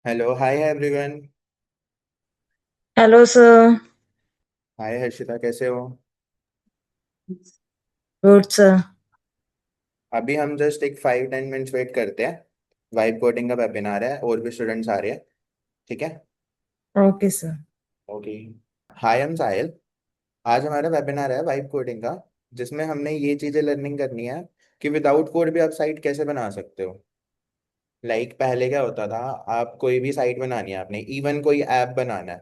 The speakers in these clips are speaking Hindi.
Hello hi everyone. Hello sir. Hi Harshita, कैसे हो? Good sir. अभी हम जस्ट एक 5-10 मिनट्स वेट करते हैं। वाइब कोडिंग का वेबिनार है और भी स्टूडेंट्स आ रहे हैं। ठीक है। Okay sir. ओके। हाय हम साहिल। आज हमारा वेबिनार है वाइब कोडिंग का, जिसमें हमने ये चीज़ें लर्निंग करनी है कि विदाउट कोड भी आप साइट कैसे बना सकते हो। पहले क्या होता था, आप कोई भी साइट बनानी है आपने, इवन कोई ऐप बनाना है।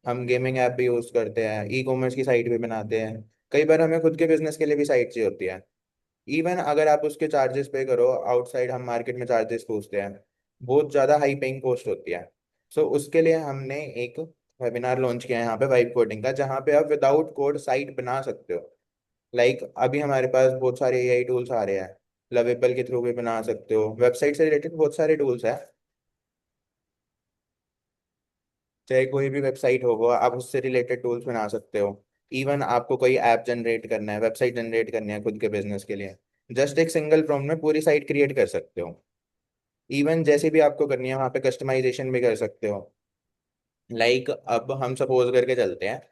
हम गेमिंग ऐप भी यूज़ करते हैं, ई कॉमर्स की साइट भी बनाते हैं। कई बार हमें खुद के बिजनेस के लिए भी साइट चाहिए होती है। इवन अगर आप उसके चार्जेस पे करो, आउटसाइड हम मार्केट में चार्जेस पूछते हैं, बहुत ज़्यादा हाई पेइंग कॉस्ट होती है। सो उसके लिए हमने एक वेबिनार लॉन्च किया है यहाँ पे वाइब कोडिंग का, जहाँ पे आप विदाउट कोड साइट बना सकते हो। अभी हमारे पास बहुत सारे एआई टूल्स आ रहे हैं। लवेबल के थ्रू भी बना सकते हो, वेबसाइट से रिलेटेड बहुत सारे टूल्स हैं। चाहे कोई भी वेबसाइट हो वो आप उससे रिलेटेड टूल्स बना सकते हो। इवन आपको कोई ऐप जनरेट करना है, वेबसाइट जनरेट करनी है खुद के बिजनेस के लिए, जस्ट एक सिंगल प्रॉम्प्ट में पूरी साइट क्रिएट कर सकते हो। इवन जैसे भी आपको करनी है वहाँ पे कस्टमाइजेशन भी कर सकते हो। अब हम सपोज करके चलते हैं,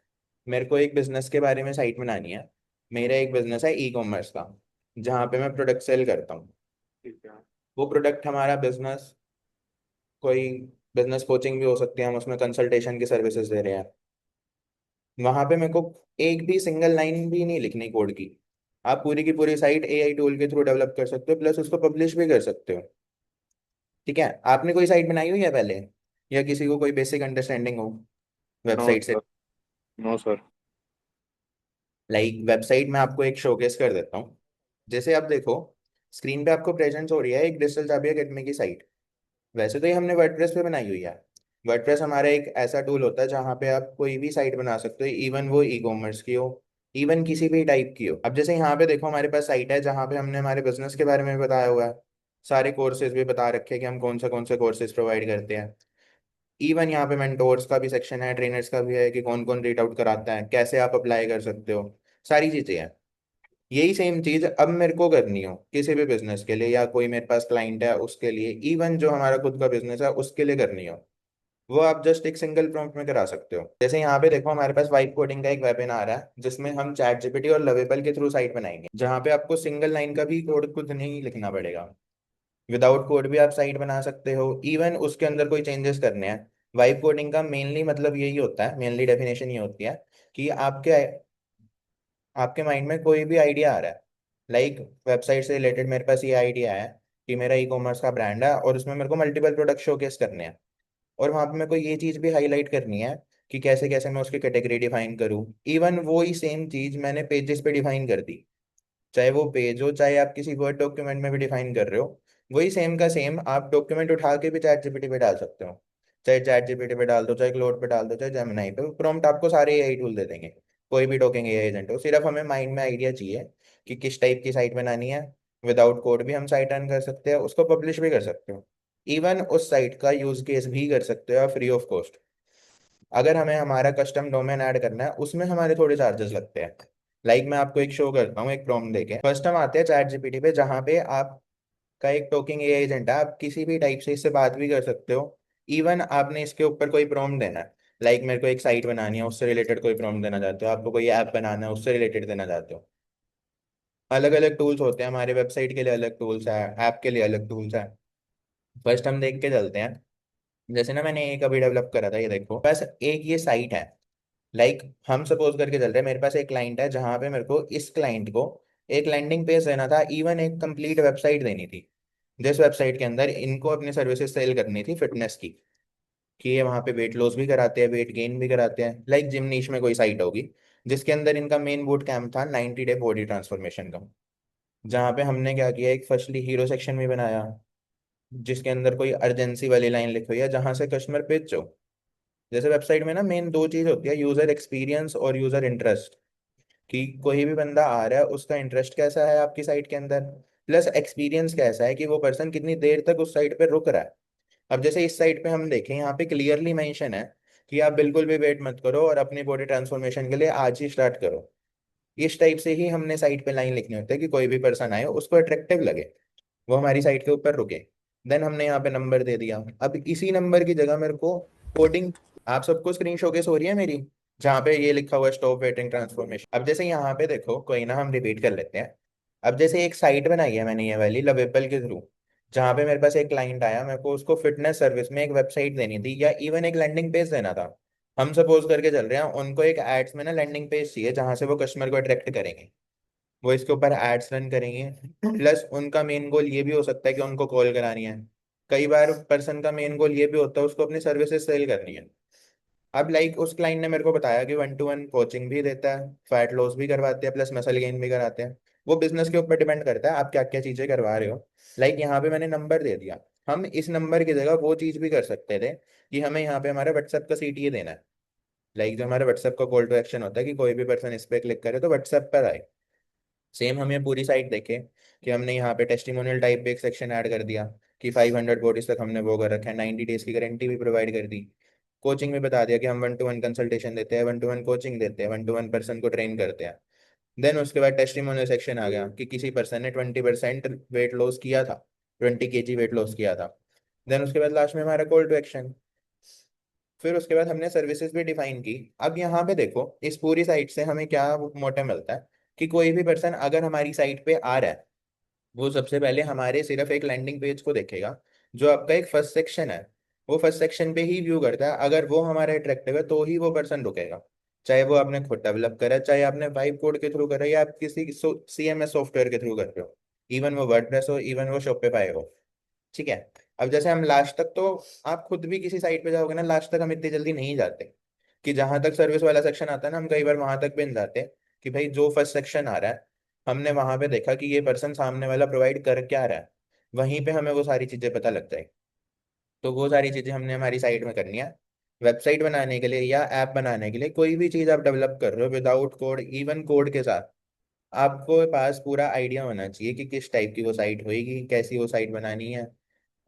मेरे को एक बिजनेस के बारे में साइट बनानी है। मेरा एक बिजनेस है ई कॉमर्स का, जहाँ पे मैं प्रोडक्ट सेल करता हूँ। ठीक है। वो प्रोडक्ट हमारा बिजनेस कोई बिजनेस कोचिंग भी हो सकती है, हम उसमें कंसल्टेशन की सर्विसेज दे रहे हैं। वहां पे मेरे को एक भी सिंगल लाइन भी नहीं लिखनी कोड की। आप पूरी की पूरी साइट एआई टूल के थ्रू डेवलप कर सकते हो, प्लस उसको पब्लिश भी कर सकते हो। ठीक है। आपने कोई साइट बनाई हुई है पहले, या किसी को कोई बेसिक अंडरस्टैंडिंग हो नो वेबसाइट से? सर। No sir. वेबसाइट में आपको एक शोकेस कर देता हूँ। जैसे आप देखो, स्क्रीन पे आपको प्रेजेंट हो रही है एक डिजिटल चाबी अकेडमी की साइट। वैसे तो ये हमने वर्डप्रेस पे बनाई हुई है। वर्डप्रेस हमारा एक ऐसा टूल होता है जहाँ पे आप कोई भी साइट बना सकते हो, इवन वो ई कॉमर्स की हो, इवन किसी भी टाइप की हो। अब जैसे यहाँ पे देखो, हमारे पास साइट है जहाँ पे हमने हमारे बिजनेस के बारे में भी बताया हुआ है। सारे कोर्सेज भी बता रखे हैं कि हम कौन से कोर्सेज प्रोवाइड करते हैं। इवन यहाँ पे मेंटोर्स का भी सेक्शन है, ट्रेनर्स का भी है कि कौन कौन रीड आउट कराता है, कैसे आप अप्लाई कर सकते हो। सारी चीजें हैं। यही सेम चीज अब मेरे को करनी हो किसी भी बिजनेस के लिए, या कोई मेरे पास क्लाइंट है उसके लिए, इवन जो हमारा खुद का बिजनेस है उसके लिए करनी हो, वो आप जस्ट एक सिंगल प्रॉम्प्ट में करा सकते हो। जैसे यहाँ पे देखो, हमारे पास वाइब कोडिंग का एक वेबिनार है जिसमें हम चैट जीपीटी और लवेबल के थ्रू साइट बनाएंगे, जहाँ पे आपको सिंगल लाइन का भी कोड खुद नहीं लिखना पड़ेगा। विदाउट कोड भी आप साइट बना सकते हो, इवन उसके अंदर कोई चेंजेस करने हैं। वाइब कोडिंग का मेनली मतलब यही होता है, मेनली डेफिनेशन ये होती है कि आपके आपके माइंड में कोई भी आइडिया आ रहा है। वेबसाइट से रिलेटेड मेरे पास ये आइडिया है कि मेरा ई कॉमर्स का ब्रांड है और उसमें मेरे को मल्टीपल प्रोडक्ट शोकेस करने हैं। और वहां पे मेरे को ये चीज भी हाईलाइट करनी है कि कैसे कैसे मैं उसकी कैटेगरी डिफाइन करूँ। इवन वो ही सेम चीज मैंने पेजेस पे डिफाइन कर दी। चाहे वो पेज हो, चाहे आप किसी वर्ड डॉक्यूमेंट में भी डिफाइन कर रहे हो, वही सेम का सेम आप डॉक्यूमेंट उठा के भी चैट जीपीटी पे डाल सकते हो। चाहे चैट जीपीटी पे डाल दो, चाहे क्लोड पे डाल दो, चाहे जेमिनाई पे, प्रॉम्प्ट आपको सारे एआई टूल दे देंगे। कोई भी टॉकिंग एआई एजेंट हो, सिर्फ हमें माइंड में आइडिया चाहिए कि किस टाइप की साइट बनानी है। विदाउट कोड भी हम साइट रन कर सकते हैं, उसको पब्लिश भी कर सकते हो। इवन उस साइट का यूज केस भी कर सकते हो फ्री ऑफ कॉस्ट। अगर हमें हमारा कस्टम डोमेन ऐड करना है, उसमें हमारे थोड़े चार्जेस लगते हैं। मैं आपको एक शो करता हूँ एक प्रॉम्प्ट देके। फर्स्ट हम आते हैं चैट जीपीटी पे, जहाँ पे आपका एक टॉकिंग एआई एजेंट है, आप किसी भी टाइप से इससे बात भी कर सकते हो। इवन आपने इसके ऊपर कोई प्रॉम्प्ट देना है, मेरे को एक साइट बनानी है, उससे रिलेटेड कोई प्रॉम्प्ट देना चाहते हो, आपको कोई ऐप बनाना है उससे रिलेटेड देना चाहते हो। अलग अलग टूल्स होते हैं, हमारे वेबसाइट के लिए अलग टूल्स है, ऐप के लिए अलग टूल्स है। फर्स्ट हम देख के चलते हैं। जैसे ना मैंने एक अभी डेवलप करा था, ये देखो, बस एक ये साइट है। हम सपोज करके चल रहे हैं, मेरे पास एक क्लाइंट है जहां पे मेरे को इस क्लाइंट को एक लैंडिंग पेज देना था, इवन एक कंप्लीट वेबसाइट देनी थी, जिस वेबसाइट के अंदर इनको अपनी सर्विसेज सेल करनी थी फिटनेस की। कि ये वहाँ पे वेट लॉस भी कराते हैं, वेट गेन भी कराते हैं, जिम नीश में कोई साइट होगी, जिसके अंदर इनका मेन बूट कैंप था 90 डे बॉडी ट्रांसफॉर्मेशन का। जहाँ पे हमने क्या किया, एक फर्स्टली हीरो सेक्शन भी बनाया, जिसके अंदर कोई अर्जेंसी वाली लाइन लिखी हुई है जहां से कस्टमर पेज जाओ। जैसे वेबसाइट में ना मेन दो चीज होती है, यूजर एक्सपीरियंस और यूजर इंटरेस्ट। कि कोई भी बंदा आ रहा है, उसका इंटरेस्ट कैसा है आपकी साइट के अंदर, प्लस एक्सपीरियंस कैसा है कि वो पर्सन कितनी देर तक उस साइट पे रुक रहा है। अब जैसे इस साइट पे हम देखें, यहाँ पे क्लियरली मेंशन है कि आप बिल्कुल भी वेट मत करो और अपनी बॉडी ट्रांसफॉर्मेशन के लिए आज ही स्टार्ट करो। इस टाइप से ही हमने साइट पे लाइन लिखनी होती है कि कोई भी पर्सन आए उसको अट्रैक्टिव लगे, वो हमारी साइट के ऊपर रुके। देन हमने यहाँ पे नंबर दे दिया। अब इसी नंबर की जगह मेरे को कोडिंग, आप सबको स्क्रीन शोकेस हो रही है मेरी, जहाँ पे ये लिखा हुआ है स्टॉप वेटिंग ट्रांसफॉर्मेशन। अब जैसे यहाँ पे देखो, कोई ना, हम रिपीट कर लेते हैं। अब जैसे एक साइट बनाई है मैंने ये वाली लवेबल के थ्रू, जहाँ पे मेरे पास एक क्लाइंट आया, मेरे को उसको फिटनेस सर्विस में एक वेबसाइट देनी थी या इवन एक लैंडिंग पेज देना था। हम सपोज करके चल रहे हैं, उनको एक एड्स में ना लैंडिंग पेज चाहिए जहाँ से वो कस्टमर को अट्रैक्ट करेंगे, वो इसके ऊपर एड्स रन करेंगे। प्लस उनका मेन गोल ये भी हो सकता है कि उनको कॉल करानी है। कई बार पर्सन का मेन गोल ये भी होता है उसको अपनी सर्विसेज सेल करनी है। अब लाइक उस क्लाइंट ने मेरे को बताया कि 1-to-1 कोचिंग भी देता है, फैट लॉस भी करवाते हैं, प्लस मसल गेन भी कराते हैं। वो बिजनेस के ऊपर डिपेंड करता है आप क्या क्या चीजें करवा रहे हो। लाइक यहाँ पे मैंने नंबर दे दिया। हम इस नंबर की जगह वो चीज भी कर सकते थे कि हमें यहाँ पे हमारे व्हाट्सएप का सीटीए देना है। लाइक जो हमारे व्हाट्सएप का कॉल टू एक्शन होता है कि कोई भी पर्सन इस पे क्लिक करे तो व्हाट्सएप पर आए। सेम हम ये पूरी साइट देखें कि हमने यहाँ पे टेस्टिमोनियल टाइप पे एक सेक्शन ऐड कर दिया कि 500 बॉडीज तक हमने वो कर रखा है, 90 डेज की गारंटी भी प्रोवाइड कर दी। कोचिंग में बता दिया कि हम 1-to-1 कंसल्टेशन देते हैं, 1-to-1 कोचिंग देते हैं, 1-to-1 पर्सन को ट्रेन करते हैं। देन उसके बाद टेस्टिमोनियल सेक्शन आ गया कि किसी पर्सन ने 20% वेट लॉस किया था, 20 kg वेट लॉस किया था। देन उसके बाद लास्ट में हमारा कॉल टू एक्शन। फिर उसके बाद हमने सर्विसेज भी डिफाइन की। अब यहाँ पे देखो, इस पूरी साइट से हमें क्या मोटिव मिलता है कि कोई भी पर्सन अगर हमारी साइट पे आ रहा है, वो सबसे पहले हमारे सिर्फ एक लैंडिंग पेज को देखेगा, जो आपका एक फर्स्ट सेक्शन है। वो फर्स्ट सेक्शन पे ही व्यू करता है, अगर वो हमारे अट्रैक्टिव है तो ही वो पर्सन रुकेगा। चाहे वो आपने खुद डेवलप करा है, चाहे आपने वाइब कोड के थ्रू करा है, या आप किसी सीएमएस सॉफ्टवेयर के थ्रू कर रहे हो, इवन वो वर्डप्रेस हो, इवन वो शॉपिफाई हो। ठीक है। अब जैसे हम लास्ट तक तो, आप खुद भी किसी साइट पे जाओगे ना, लास्ट तक हम इतनी जल्दी नहीं जाते। कि जहां तक सर्विस वाला सेक्शन आता है ना, हम कई बार वहां तक भी नहीं जाते। कि भाई जो फर्स्ट सेक्शन आ रहा है, हमने वहां पे देखा कि ये पर्सन सामने वाला प्रोवाइड कर क्या रहा है, वहीं पे हमें वो सारी चीजें पता लग जाए। तो वो सारी चीजें हमने हमारी साइट में करनी है। वेबसाइट बनाने के लिए या ऐप बनाने के लिए, कोई भी चीज आप डेवलप कर रहे हो विदाउट कोड, इवन कोड के साथ, आपको पास पूरा आइडिया होना चाहिए कि किस टाइप की वो साइट होएगी, कैसी वो साइट बनानी है।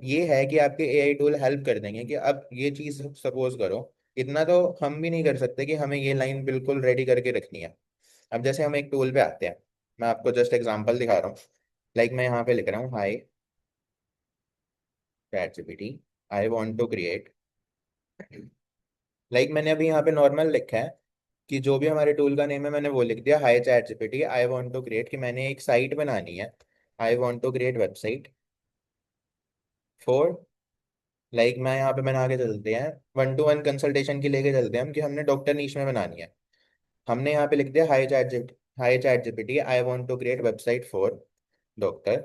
ये है कि आपके एआई टूल हेल्प कर देंगे कि अब ये चीज सपोज करो, इतना तो हम भी नहीं कर सकते कि हमें ये लाइन बिल्कुल रेडी करके रखनी है। अब जैसे हम एक टूल पे आते हैं, मैं आपको जस्ट एग्जांपल दिखा रहा हूँ। लाइक मैं यहाँ पे लिख रहा हूँ, hi chat GPT, I want to create. Like मैंने अभी यहाँ पे नॉर्मल लिखा है कि जो भी हमारे टूल का नेम है मैंने वो लिख दिया, hi chat GPT, I want to create, कि मैंने एक साइट बनानी है। I want to create website for, like मैं यहाँ पे बना के चलते हैं, 1-to-1 कंसल्टेशन की लेके चलते हैं हम, कि हमने डॉक्टर नीश में बनानी है। हमने यहाँ पे लिख दिया, hi chat GPT, I want to create website for doctor,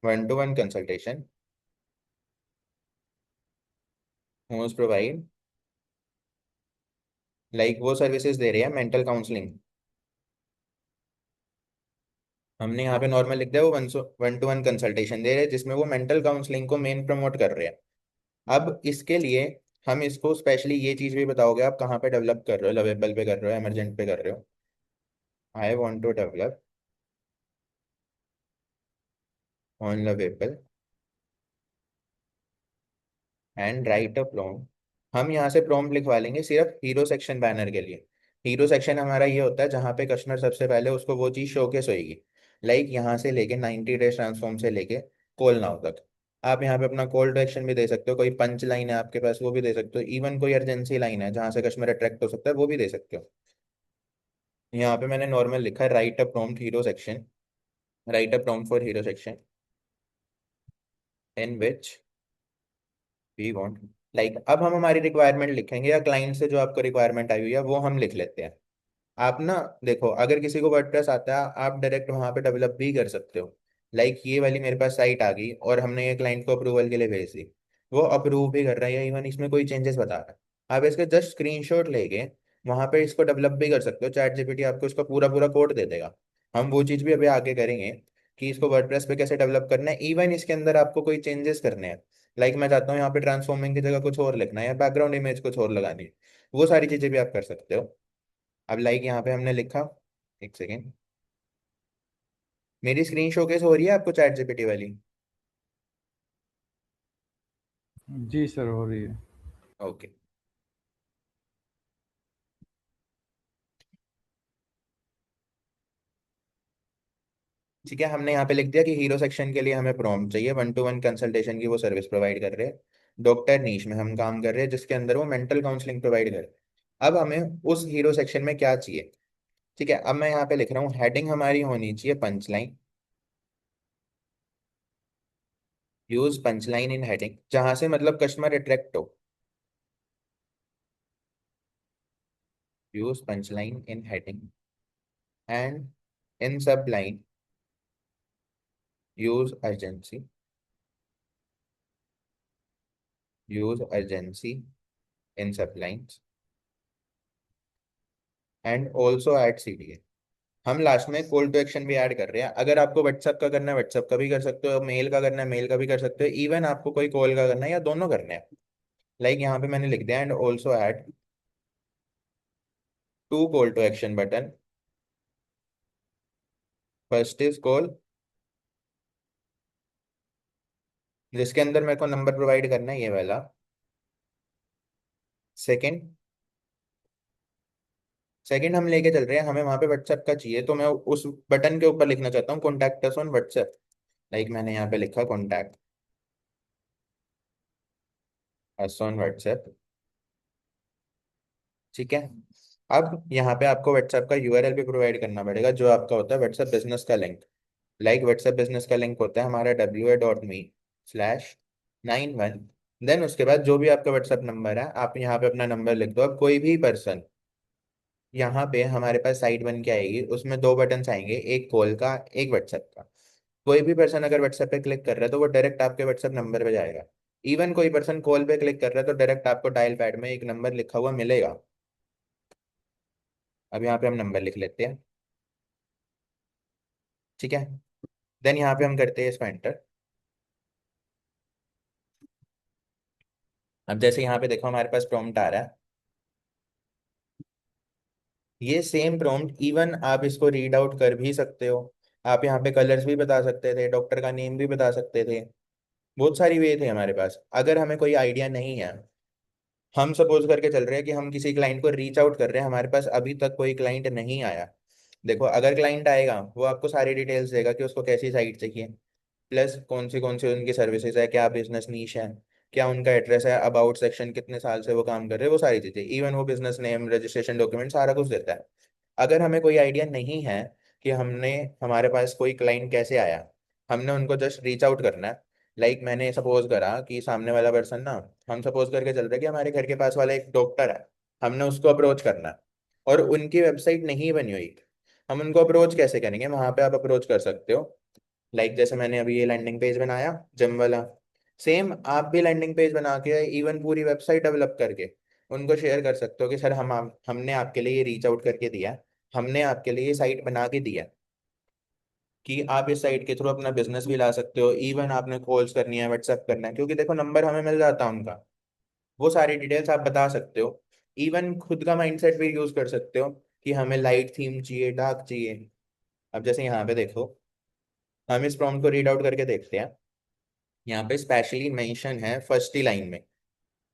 1-to-1 consultation, host provide, like वो सर्विसेज दे रहे हैं मेंटल काउंसलिंग। हमने यहाँ पे नॉर्मल लिख दिया वो 1-to-1 कंसल्टेशन दे रहे हैं, जिसमें वो मेंटल काउंसलिंग को मेन प्रमोट कर रहे हैं। अब इसके लिए हम इसको स्पेशली ये चीज भी बताओगे आप कहाँ पे डेवलप कर रहे हो, लवेबल पे कर रहे हो, एमरजेंट पे कर रहे हो। I want to develop on Lovable and write a prompt. हम यहाँ से प्रॉम्प्ट लिखवा लेंगे सिर्फ हीरो सेक्शन बैनर के लिए। हीरो सेक्शन हमारा ये होता है जहाँ पे कस्टमर सबसे पहले उसको वो चीज़ शोकेस होगी। लाइक यहाँ से लेके 90 डेज ट्रांसफॉर्म से लेके कॉल नाउ तक। आप यहाँ पे अपना कॉल टू एक्शन भी दे सकते हो, कोई पंच लाइन है आपके पास वो भी दे सकते हो, इवन कोई अर्जेंसी लाइन है जहाँ से कस्टमर अट्रैक्ट हो सकता है वो भी दे सकते हो। यहाँ पे मैंने नॉर्मल लिखा है, write a prompt hero section, write a prompt for hero section in which we want, like अब हम हमारी रिक्वायरमेंट लिखेंगे या क्लाइंट से जो आपको रिक्वायरमेंट आई हुई है वो हम लिख लेते हैं। आप ना देखो, अगर किसी को वर्डप्रेस आता है आप डायरेक्ट वहां पे डेवलप भी कर सकते हो। लाइक ये वाली मेरे पास साइट आ गई और हमने ये क्लाइंट को अप्रूवल के लिए भेज दी, वो अप्रूव भी कर रहा है या इवन इसमें कोई चेंजेस बता रहा है, आप इसके जस्ट स्क्रीनशॉट लेके वहां पे इसको डेवलप भी कर सकते हो। चैट जीपीटी आपको इसका पूरा पूरा कोड दे देगा। हम वो चीज भी अभी आगे करेंगे कि इसको वर्डप्रेस पे कैसे डेवलप करना है, इवन इसके अंदर आपको कोई चेंजेस करने हैं। लाइक मैं चाहता हूँ यहाँ पे ट्रांसफॉर्मिंग की जगह कुछ और लिखना है या बैकग्राउंड इमेज कुछ और लगानी है, वो सारी चीजें भी आप कर सकते हो। अब लाइक यहाँ पे हमने लिखा, एक सेकेंड, मेरी स्क्रीन शोकेस हो रही है आपको चैट जीपीटी वाली? जी सर, हो रही है। ओके। ठीक है, हमने यहाँ पे लिख दिया कि हीरो सेक्शन के लिए हमें प्रॉम्प्ट चाहिए, 1-to-1 कंसल्टेशन की वो सर्विस प्रोवाइड कर रहे हैं। डॉक्टर नीश में हम काम कर रहे हैं जिसके अंदर वो मेंटल काउंसलिंग प्रोवाइड कर रहे हैं। अब हमें उस हीरो सेक्शन में क्या चाहिए? ठीक है, अब मैं यहाँ पे लिख रहा हूँ हेडिंग हमारी होनी चाहिए punch line. Use punch line in heading, जहां से मतलब कस्टमर अट्रैक्ट हो। Use punch line in heading and in sub line use urgency. Use urgency in sub lines and also add CTA। हम लास्ट में कॉल टू एक्शन भी ऐड कर रहे हैं। अगर आपको व्हाट्सएप का करना है व्हाट्सएप का भी कर सकते हो, मेल का करना है मेल का भी कर सकते हो, इवन आपको कोई कॉल का करना है या दोनों करने हैं। लाइक यहाँ पे मैंने लिख दिया and also add 2 call to action button. First is call, जिसके अंदर मेरे को नंबर प्रोवाइड करना है ये वाला। सेकंड, सेकंड हम लेके चल रहे हैं, हमें वहां पे व्हाट्सएप का चाहिए, तो मैं उस बटन के ऊपर लिखना चाहता हूँ contact us on WhatsApp. Like मैंने यहाँ पे लिखा कॉन्टैक्ट अस ऑन व्हाट्सएप। ठीक है, अब यहाँ पे आपको व्हाट्सएप का URL भी प्रोवाइड करना पड़ेगा, जो आपका होता है व्हाट्सएप बिजनेस का लिंक। लाइक व्हाट्सएप बिजनेस का लिंक होता है हमारा wa.me/91। देन उसके बाद जो भी आपका व्हाट्सएप नंबर है आप यहाँ पे अपना नंबर लिख दो। अब कोई भी पर्सन, यहाँ पे हमारे पास साइट बन के आएगी, उसमें 2 बटन्स आएंगे, एक कॉल का एक व्हाट्सएप का। कोई भी पर्सन अगर व्हाट्सएप पे क्लिक कर रहा है तो वो डायरेक्ट आपके व्हाट्सएप नंबर पे जाएगा। इवन कोई पर्सन कॉल पे क्लिक कर रहा है तो डायरेक्ट आपको डायल पैड में एक नंबर लिखा हुआ मिलेगा। अब यहाँ पे हम नंबर लिख लेते हैं। ठीक है, देन यहाँ पे हम करते हैं इसको एंटर। अब जैसे यहाँ पे देखो हमारे पास प्रॉम्प्ट आ रहा है, ये सेम प्रॉम्प्ट इवन आप इसको रीड आउट कर भी सकते हो। आप यहाँ पे कलर्स भी बता सकते थे, डॉक्टर का नेम भी बता सकते थे, बहुत सारी वे थे हमारे पास। अगर हमें कोई आइडिया नहीं है, हम सपोज करके चल रहे हैं कि हम किसी क्लाइंट को रीच आउट कर रहे हैं, हमारे पास अभी तक कोई क्लाइंट नहीं आया। देखो अगर क्लाइंट आएगा वो आपको सारी डिटेल्स देगा कि उसको कैसी साइट चाहिए, प्लस कौन सी उनकी सर्विसेज है, क्या बिजनेस नीश है, क्या उनका एड्रेस है, अबाउट सेक्शन, कितने साल से वो काम कर रहे हैं, वो सारी चीजें, इवन वो बिजनेस नेम रजिस्ट्रेशन डॉक्यूमेंट सारा कुछ देता है। अगर हमें कोई आइडिया नहीं है कि हमने हमारे पास कोई क्लाइंट कैसे आया, हमने उनको जस्ट रीच आउट करना है। लाइक मैंने सपोज करा कि सामने वाला पर्सन ना, हम सपोज करके चल रहे हैं कि हमारे घर के पास वाला एक डॉक्टर है, हमने उसको अप्रोच करना है और उनकी वेबसाइट नहीं बनी हुई। हम उनको अप्रोच कैसे करेंगे? वहां पे आप अप्रोच कर सकते हो, लाइक जैसे मैंने अभी ये लैंडिंग पेज बनाया जिम वाला, सेम आप भी लैंडिंग पेज बना के इवन पूरी वेबसाइट डेवलप करके उनको शेयर कर सकते हो कि सर हमने आपके लिए ये रीच आउट करके दिया, हमने आपके लिए ये साइट बना के दिया कि आप इस साइट के थ्रू अपना बिजनेस भी ला सकते हो। इवन आपने कॉल्स करनी है, व्हाट्सएप करना है, क्योंकि देखो नंबर हमें मिल जाता है उनका, वो सारी डिटेल्स आप बता सकते हो। इवन खुद का माइंडसेट भी यूज कर सकते हो कि हमें लाइट थीम चाहिए, डार्क चाहिए। अब जैसे यहाँ पे देखो, हम इस प्रॉम्प्ट को रीड आउट करके देखते हैं। यहाँ पे स्पेशली मेंशन है फर्स्ट ही लाइन में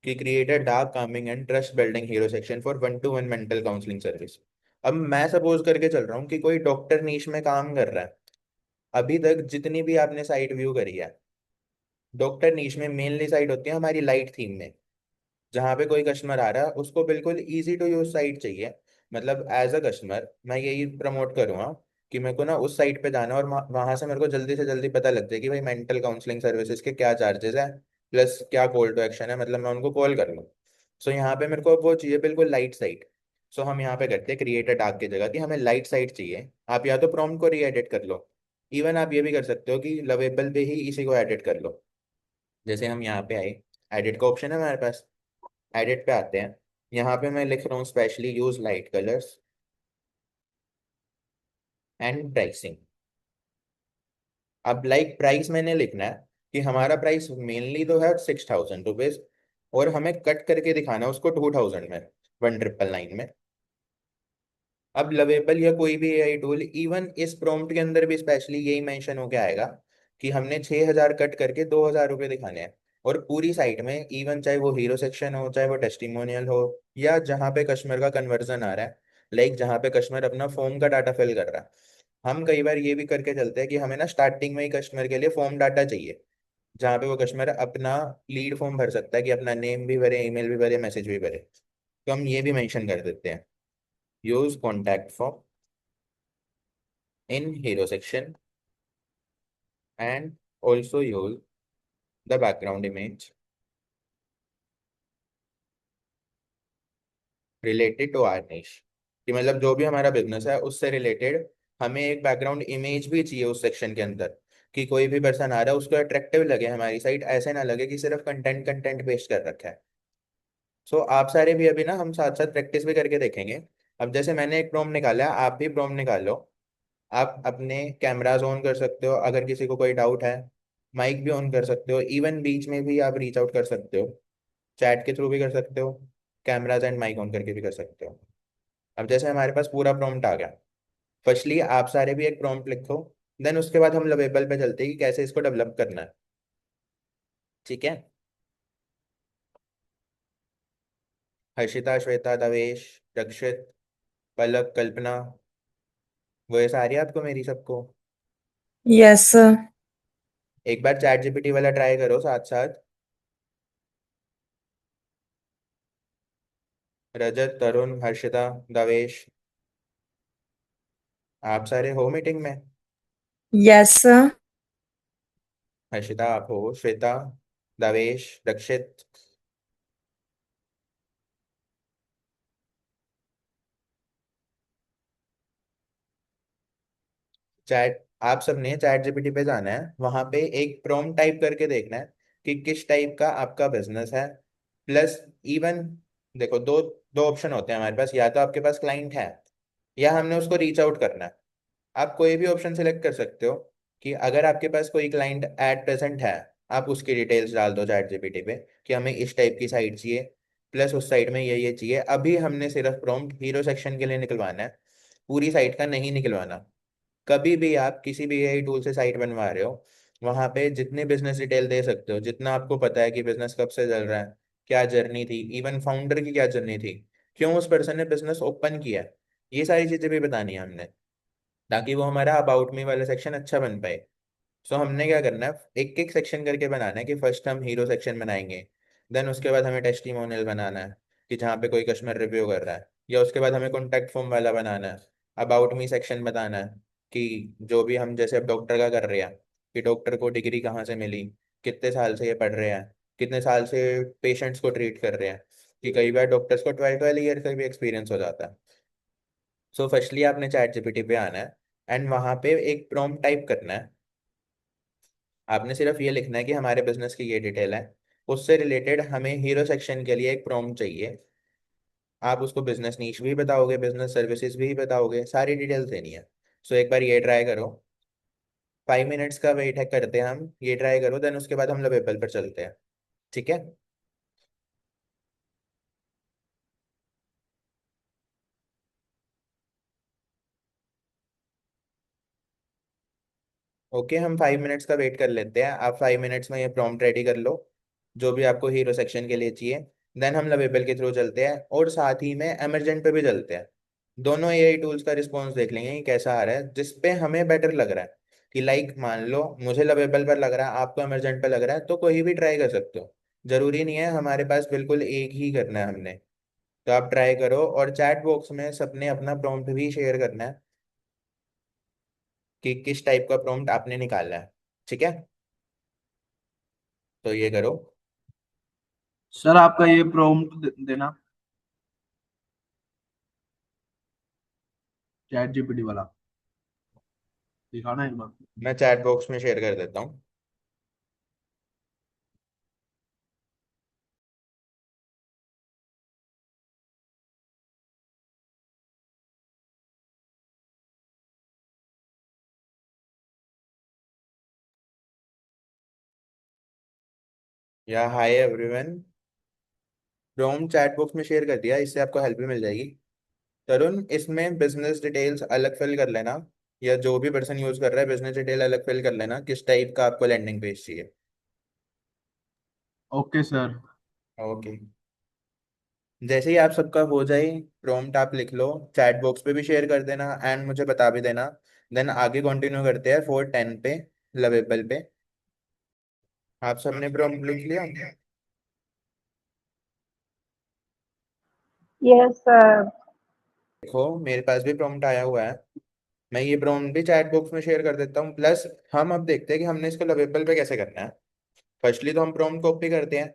कि create a dark Kameng and trust building hero section for 1-to-1 mental counselling service. अब मैं सपोज करके चल रहा हूँ कि कोई डॉक्टर नीश में काम कर रहा है। अभी तक जितनी भी आपने साइट व्यू करी है डॉक्टर नीश में, मेनली साइट होती है हमारी लाइट थीम में। जहाँ पे कोई कस्टमर आ रहा है उसको बिल्कुल इजी टू यूज साइट चाहिए। मतलब एज अ कस्टमर मैं यही प्रमोट करूंगा कि मेरे को ना उस साइट पे जाना और वहां से मेरे को जल्दी से जल्दी पता लग जाए कि भाई मेंटल काउंसलिंग सर्विसेज के क्या चार्जेस है, प्लस क्या कॉल टू एक्शन है, मतलब मैं उनको कॉल कर लूँ। सो यहाँ पे मेरे को वो चाहिए बिल्कुल लाइट साइट। सो हम यहाँ पे करते हैं क्रिएट अ डार्क की जगह कि हमें लाइट साइट चाहिए। आप या तो प्रॉम्प्ट को री एडिट कर लो, इवन आप ये भी कर सकते हो कि लवेबल पे ही इसी को एडिट कर लो। जैसे हम यहाँ पे आए, एडिट का ऑप्शन है हमारे पास, एडिट पे आते हैं। यहाँ पे मैं लिख रहा हूँ specially use light colours and pricing. अब लाइक प्राइस मैंने लिखना है कि हमारा प्राइस मेनली तो है 6,000 रुपीज, और हमें कट करके दिखाना है उसको 2,000 में, 1,999 में। अब लवेबल या कोई भी AI टूल, इवन इस प्रॉम्प्ट के अंदर भी स्पेशली यही मेंशन होके आएगा कि हमने 6,000 कट करके 2,000 रुपये दिखाने हैं। और पूरी साइट में, इवन चाहे वो हीरो सेक्शन हो, चाहे वो टेस्टिमोनियल हो, या जहाँ पे कस्टमर का कन्वर्जन आ रहा है, लाइक जहाँ पे कस्टमर अपना फॉर्म का डाटा फिल कर रहा है, हम कई बार ये भी करके चलते हैं कि हमें ना स्टार्टिंग में ही कस्टमर के लिए फॉर्म डाटा चाहिए, जहाँ पे वो कस्टमर अपना लीड फॉर्म भर सकता है कि अपना नेम भी भरे, ईमेल भी भरे, मैसेज भी भरे। तो हम ये भी मेंशन कर देते हैं, use contact form in hero section and also use the background image related to our niche. कि मतलब जो भी हमारा बिजनेस है उससे रिलेटेड हमें एक बैकग्राउंड इमेज भी चाहिए उस सेक्शन के अंदर, कि कोई भी पर्सन आ रहा है उसको अट्रैक्टिव लगे हमारी साइट, ऐसे ना लगे कि सिर्फ कंटेंट कंटेंट पेस्ट कर रखा है। सो आप सारे भी अभी ना हम साथ साथ प्रैक्टिस भी करके देखेंगे। अब जैसे मैंने एक प्रॉम्प्ट निकाला, आप भी प्रॉम्प्ट निकालो। आप अपने कैमराज ऑन कर सकते हो अगर किसी को कोई डाउट है, माइक भी ऑन कर सकते हो, इवन बीच में भी आप रीच आउट कर सकते हो, चैट के थ्रू भी कर सकते हो, कैमराज एंड माइक ऑन करके भी कर सकते हो। अब जैसे हमारे पास पूरा प्रॉम्प्ट आ गया, फर्स्टली आप सारे भी एक प्रॉम्प्ट लिखो, देन उसके बाद हम लवेबल पे चलते हैं कि कैसे इसको डेवलप करना है। ठीक है। हर्षिता, श्वेता, दवेश, रक्षित, पलक, कल्पना, वॉइस आ रही है आपको मेरी सबको? Yes, sir. एक बार चैट जीपीटी वाला ट्राई करो साथ साथ। रजत, तरुण, हर्षिता, दवेश, आप सारे हो मीटिंग में? Yes, sir. हर्षिता आप हो, श्वेता, दवेश, रक्षित, चैट, आप सबने चैट जीपीटी पे जाना है, वहां पे एक प्रॉम्प्ट टाइप करके देखना है कि किस टाइप का आपका बिजनेस है। प्लस इवन देखो, दो दो ऑप्शन होते हैं हमारे पास, या तो आपके पास क्लाइंट है या हमने उसको रीच आउट करना है। आप कोई भी ऑप्शन सेलेक्ट कर सकते हो, कि अगर आपके पास कोई क्लाइंट एट प्रेजेंट है, आप उसकी डिटेल्स डाल दो चैट जीपीटी पे कि हमें इस टाइप की साइट चाहिए, प्लस उस साइट में ये चाहिए। अभी हमने सिर्फ प्रॉम्प्ट हीरो सेक्शन के लिए निकलवाना है, पूरी साइट का नहीं निकलवाना। कभी भी आप किसी भी एआई टूल से साइट बनवा रहे हो, वहां पे जितने बिजनेस डिटेल दे सकते हो, जितना आपको पता है कि बिजनेस कब से चल रहा है, क्या जर्नी थी, इवन फाउंडर की क्या जर्नी थी, क्यों उस पर्सन ने बिजनेस ओपन किया, ये सारी चीजें भी बतानी है हमने, ताकि वो हमारा अबाउट मी वाला सेक्शन अच्छा बन पाए। सो हमने क्या करना है, एक एक सेक्शन करके बनाना है, कि फर्स्ट हम हीरो सेक्शन बनाएंगे, देन उसके बाद हमें टेस्टिमोनियल बनाना है कि जहाँ पे कोई कस्टमर रिव्यू कर रहा है, या उसके बाद हमें कॉन्टैक्ट फॉर्म वाला बनाना है, अबाउट मी सेक्शन बताना है कि जो भी हम जैसे अब डॉक्टर का कर रहे हैं, कि डॉक्टर को डिग्री कहाँ से मिली, कितने साल से ये पढ़ रहे हैं, कितने साल से पेशेंट्स को ट्रीट कर रहे हैं, कि कई बार डॉक्टर्स को 12 12 ईयर का भी एक्सपीरियंस हो जाता है। सो फर्स्टली आपने चैट जीपीटी पे आना है, एंड वहां पे एक प्रॉम्प्ट टाइप करना है। आपने सिर्फ ये लिखना है कि हमारे बिजनेस की ये डिटेल है, उससे रिलेटेड हमें हीरो सेक्शन के लिए एक प्रॉम्प्ट चाहिए। आप उसको बिजनेस नीश भी बताओगे, बिजनेस सर्विसेज भी बताओगे, सारी डिटेल्स देनी है। सो एक बार ये ट्राई करो, 5 मिनट्स का वेट है करते हैं हम, ये ट्राई करो, देन उसके बाद हम लोग पेपर पर चलते हैं। ठीक है। ओके, हम 5 मिनट्स का वेट कर लेते हैं, आप 5 मिनट्स में ये प्रॉम्प्ट रेडी कर लो, जो भी आपको हीरो सेक्शन के लिए चाहिए। देन हम लवेबल के थ्रू चलते हैं, और साथ ही में एमरजेंट पे भी चलते हैं। दोनों एआई टूल्स का रिस्पॉन्स देख लेंगे कि कैसा आ रहा है, जिस पे हमें बेटर लग रहा है। कि लाइक मान लो मुझे लवेबल पर लग रहा है, आपको एमरजेंट पे लग रहा है, तो कोई भी ट्राई कर सकते हो। जरूरी नहीं है हमारे पास बिल्कुल एक ही करना है हमने। तो आप ट्राई करो, और चैट बॉक्स में सबने अपना प्रॉम्प्ट भी शेयर करना है कि किस टाइप का प्रॉम्प्ट आपने निकाला है। ठीक है, तो ये करो। सर आपका ये प्रॉम्प्ट देना, चैट जीपीटी वाला दिखाना एक बार। मैं चैट बॉक्स में शेयर कर देता हूँ। या hi everyone, prompt chat box में शेयर कर दिया, इससे आपको हेल्प भी मिल जाएगी। तरुण, इसमें बिजनेस डिटेल्स अलग फिल कर लेना, या जो भी पर्सन यूज कर रहा है बिजनेस डिटेल अलग फिल कर लेना, किस टाइप का आपको लैंडिंग पेज चाहिए। Okay sir. ओके, जैसे ही आप सबका हो जाए, प्रॉम्प्ट आप लिख लो, चैट बॉक्स पे भी शेयर कर देना, एंड मुझे बता भी देना देन आगे कंटिन्यू करते हैं 410 पे, लवेबल पे। आप सबने प्रॉम्प्ट लिख लिया? Yes sir. देखो मेरे पास भी प्रॉम्प्ट आया हुआ है, मैं ये प्रॉम्प्ट भी चैट बॉक्स में शेयर कर देता हूँ। प्लस हम अब देखते हैं कि हमने इसको लवेबल पे कैसे करना है। फर्स्टली तो हम प्रॉम्प्ट कॉपी करते हैं।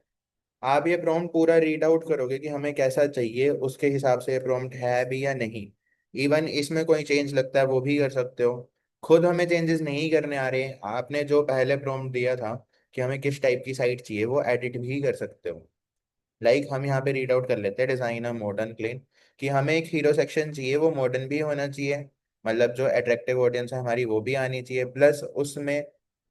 आप ये प्रॉम्प्ट पूरा रीड आउट करोगे कि हमें कैसा चाहिए, उसके हिसाब से ये प्रॉम्प्ट है भी या नहीं। इवन इसमें कोई चेंज लगता है वो भी कर सकते हो। खुद हमें चेंजेस नहीं करने आ रहे, आपने जो पहले प्रॉम्प्ट दिया था कि हमें किस टाइप की साइट चाहिए, वो एडिट भी कर सकते हो। लाइक हम यहाँ पे रीड आउट कर लेते हैं डिजाइन मॉडर्न क्लीन, कि हमें एक हीरो सेक्शन चाहिए, वो मॉडर्न भी होना चाहिए, मतलब जो अट्रैक्टिव ऑडियंस है हमारी वो भी आनी चाहिए। प्लस उसमें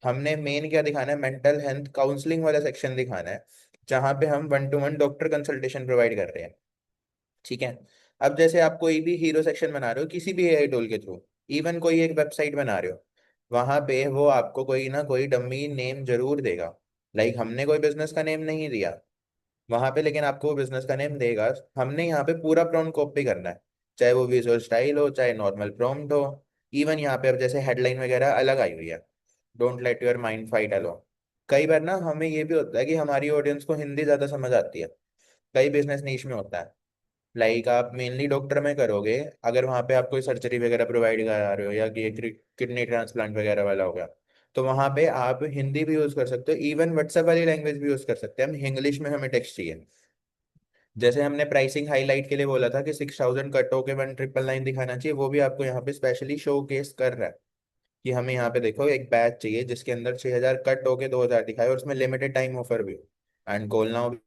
हमने मेन क्या दिखाना है, मेंटल हेल्थ काउंसलिंग वाला सेक्शन दिखाना है, जहाँ पे हम 1-to-1 डॉक्टर कंसल्टेशन प्रोवाइड कर रहे हैं। ठीक है। अब जैसे आप कोई भी हीरो सेक्शन बना रहे हो किसी भी एआई टूल के थ्रू, इवन कोई एक वेबसाइट बना रहे हो, वहां पे वो आपको कोई ना कोई डमी नेम जरूर देगा। लाइक हमने कोई बिजनेस का नेम नहीं दिया वहां पे, लेकिन आपको बिजनेस का नेम देगा। हमने यहाँ पे पूरा प्रॉम्प्ट कॉपी करना है, चाहे वो विजुअल स्टाइल हो चाहे नॉर्मल प्रॉम्प्ट हो। इवन यहाँ पे अब जैसे हेडलाइन वगैरह अलग आई हुई है, don't let your mind fight alone. कई बार ना हमें ये भी होता है कि हमारी ऑडियंस को हिंदी ज्यादा समझ आती है, कई बिजनेस नीश में होता है। लाइक आप मेनली डॉक्टर में करोगे, अगर वहाँ पे आप कोई सर्जरी वगैरह प्रोवाइड करा रहे हो या कि किडनी ट्रांसप्लांट वगैरह वाला हो गया, तो वहाँ पे आप हिंदी भी यूज कर सकते हो, इवन व्हाट्सएप वाली लैंग्वेज भी यूज कर सकते हैं। हम इंग्लिश में हमें टेक्स्ट चाहिए, जैसे हमने प्राइसिंग हाईलाइट के लिए बोला था कि 6000 कट होके 1999 दिखाना चाहिए, वो भी आपको यहाँ पे स्पेशली शो केस कर रहा है कि हमें यहाँ पे देखो एक बैच चाहिए जिसके अंदर 6000 कट होके 2000 दिखाए और उसमें लिमिटेड टाइम ऑफर भी हो एंड कॉल नाउ भी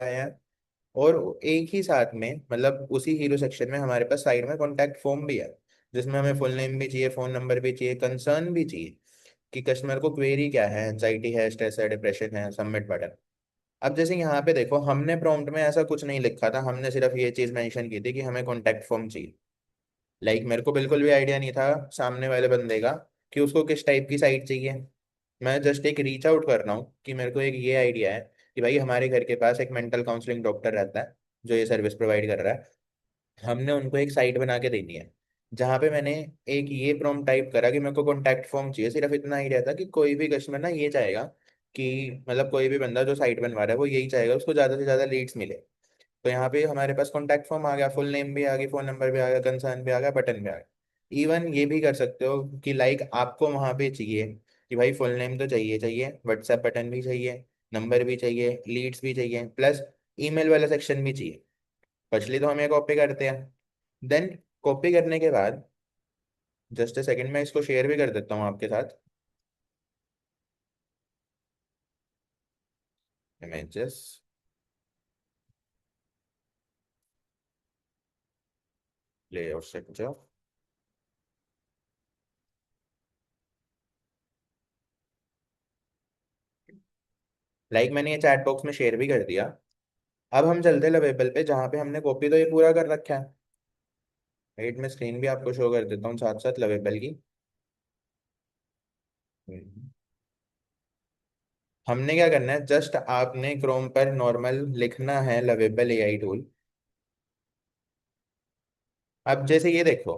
है। और एक ही साथ में मतलब उसी हीरो सेक्शन में हमारे पास साइड में कॉन्टैक्ट फॉर्म भी है, जिसमें हमें फुल नेम भी चाहिए, फोन नंबर भी चाहिए, कंसर्न भी चाहिए कि कस्टमर को क्वेरी क्या है, एंजाइटी है, स्ट्रेस है, डिप्रेशन है, सबमिट बटन। अब जैसे यहाँ पे देखो हमने प्रॉम्प्ट में ऐसा कुछ नहीं लिखा था, हमने सिर्फ ये चीज मेंशन की थी कि हमें कॉन्टैक्ट फॉर्म चाहिए। लाइक मेरे को बिल्कुल भी आइडिया नहीं था सामने वाले बंदे का कि उसको किस टाइप की साइट चाहिए। मैं जस्ट एक रीच आउट कर रहा हूँ कि मेरे को एक ये आइडिया है कि भाई हमारे घर के पास एक मेंटल काउंसलिंग डॉक्टर रहता है जो ये सर्विस प्रोवाइड कर रहा है, हमने उनको एक साइट बना के देनी है, जहाँ पे मैंने एक ये प्रॉम्प्ट टाइप करा कि मेरे को कॉन्टैक्ट फॉर्म चाहिए। सिर्फ इतना आइडिया था कि कोई भी कस्टमर ना ये चाहेगा कि मतलब कोई भी बंदा जो साइट बनवा रहा है वो यही चाहेगा उसको ज़्यादा से ज़्यादा लीड्स मिले। तो यहाँ पे हमारे पास कॉन्टैक्ट फॉर्म आ गया, फुल नेम भी आ गई, फोन नंबर भी आ गया, कंसर्न भी आ गया, बटन भी आ गया। इवन ये भी कर सकते हो कि लाइक आपको वहाँ पे चाहिए कि भाई फुल नेम तो चाहिए चाहिए, व्हाट्सएप बटन भी चाहिए, नंबर भी चाहिए, लीड्स भी चाहिए, प्लस ईमेल वाला सेक्शन भी चाहिए। फर्स्टली तो हम ये कॉपी करते हैं, देन कॉपी करने के बाद जस्ट अ सेकंड में इसको शेयर भी कर देता हूँ आपके साथ, इमेजेस, लेआउट स्ट्रक्चर। लाइक मैंने ये चैट बॉक्स में शेयर भी कर दिया। अब हम चलते हैं लवेबल पे, जहाँ पे हमने कॉपी तो ये पूरा कर रखा है। वेट में स्क्रीन भी आपको शो कर देता हूँ साथ साथ लवेबल की। हमने क्या करना है, जस्ट आपने क्रोम पर नॉर्मल लिखना है लवेबल एआई टूल। अब जैसे ये देखो,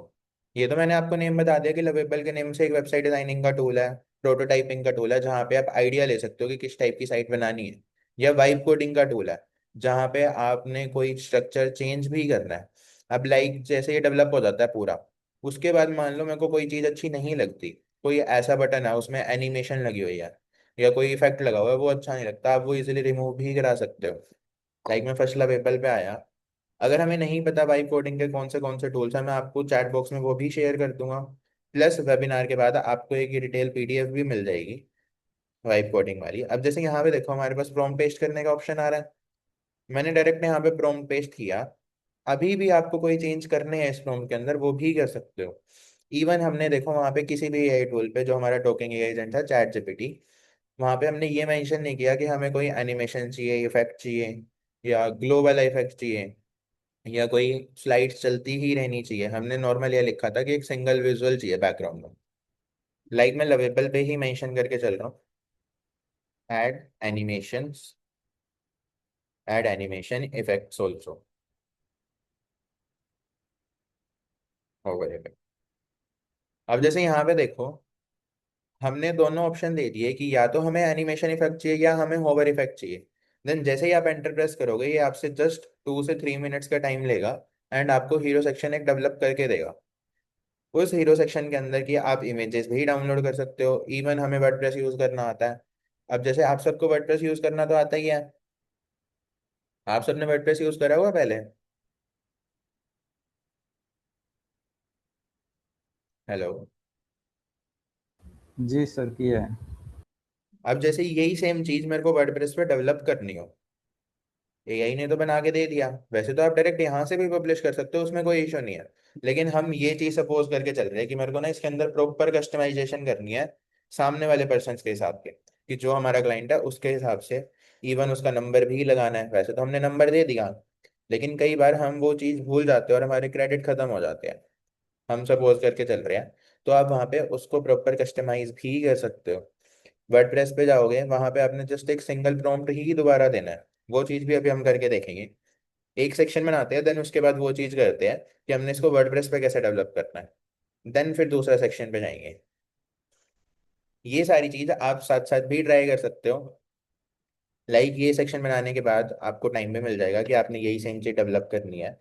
ये तो मैंने आपको नेम बता दिया कि लवेबल के नेम से एक वेबसाइट डिजाइनिंग का टूल है, प्रोटोटाइपिंग का टूल है, जहाँ पे आप आइडिया ले सकते हो कि किस टाइप की साइट बनानी है, या वाइब कोडिंग का टूल है, जहाँ पे आपने कोई स्ट्रक्चर चेंज भी करना है। अब लाइक जैसे ये डेवलप हो जाता है पूरा, उसके बाद मान लो मेरे को कोई चीज़ अच्छी नहीं लगती, कोई ऐसा बटन है उसमें एनिमेशन लगी हुई है या कोई इफेक्ट लगा हुआ है वो अच्छा नहीं लगता, आप वो इजिली रिमूव भी करा सकते हो। लाइक मैं फर्स्ट लवेबल पे आया, अगर हमें नहीं पता वाइब कोडिंग के कौन से टूल्स हैं, मैं आपको चैट बॉक्स में वो भी शेयर कर दूंगा। प्लस वेबिनार के बाद आपको एक डिटेल पीडीएफ भी मिल जाएगी वाइब कोडिंग वाली। अब जैसे यहाँ पे देखो हमारे पास प्रॉम्प्ट पेस्ट करने का ऑप्शन आ रहा है, मैंने डायरेक्ट यहाँ पे प्रॉम्प्ट पेस्ट किया। अभी भी आपको कोई चेंज करने हैं इस प्रॉम्प्ट के अंदर वो भी कर सकते हो। इवन हमने देखो वहाँ पे किसी भी एआई टूल पे, जो हमारा टॉकिंग एआई एजेंट था चैट जीपीटी, वहाँ पे हमने ये मेंशन नहीं किया कि हमें कोई एनिमेशन चाहिए, इफेक्ट चाहिए, या ग्लोबल इफेक्ट चाहिए, या कोई स्लाइड्स चलती ही रहनी चाहिए। हमने नॉर्मल ये लिखा था कि एक सिंगल विजुअल चाहिए बैकग्राउंड में। लाइक मैं लवेबल पे ही मेंशन करके चल रहा हूँ, add animations, add animation effects also over. अब जैसे यहाँ पे देखो, हमने दोनों ऑप्शन दे दिए कि या तो हमें एनिमेशन इफेक्ट चाहिए या हमें होवर इफेक्ट चाहिए। देन जैसे ही आप एंटर प्रेस करोगे, ये आपसे जस्ट 2 से 3 मिनट्स का टाइम लेगा एंड आपको हीरो सेक्शन एक डेवलप करके देगा। उस हीरो सेक्शन के अंदर की आप इमेजेस भी डाउनलोड कर सकते हो। इवन हमें वर्डप्रेस यूज करना आता है। अब जैसे आप सबको वर्डप्रेस यूज करना तो आता ही है। आप सबने वर्डप्रेस यूज करा हुआ पहले? हेलो। जी सर, किया है। अब जैसे यही सेम चीज मेरे को वर्डप्रेस पे डेवलप करनी हो, एआई ने तो बना के दे दिया। वैसे तो आप डायरेक्ट यहाँ से भी पब्लिश कर सकते हो, उसमें कोई इशू नहीं है। लेकिन हम ये चीज सपोज करके चल रहे हैं कि मेरे को ना इसके अंदर प्रॉपर कस्टमाइजेशन करनी है सामने वाले पर्सन के हिसाब के, कि जो हमारा क्लाइंट है उसके हिसाब से। इवन उसका नंबर भी लगाना है। वैसे तो हमने नंबर दे दिया, लेकिन कई बार हम वो चीज भूल जाते हैं और हमारे क्रेडिट खत्म हो जाते हैं। हम सपोज करके चल रहे हैं, तो आप वहाँ पे उसको प्रॉपर कस्टमाइज भी कर सकते हो। वर्डप्रेस पे जाओगे, वहां पे आपने जस्ट एक सिंगल प्रॉम्प्ट ही दोबारा देना है। वो चीज भी अभी हम करके देखेंगे। एक सेक्शन बनाते हैं, देन उसके बाद वो चीज करते हैं कि हमने इसको वर्डप्रेस पे कैसे डेवलप करना है। देन फिर दूसरा सेक्शन पे जाएंगे। ये सारी चीज आप साथ साथ भी ट्राई कर सकते हो। लाइक ये सेक्शन बनाने के बाद आपको टाइम भी मिल जाएगा कि आपने यही सेम चीज डेवलप करनी है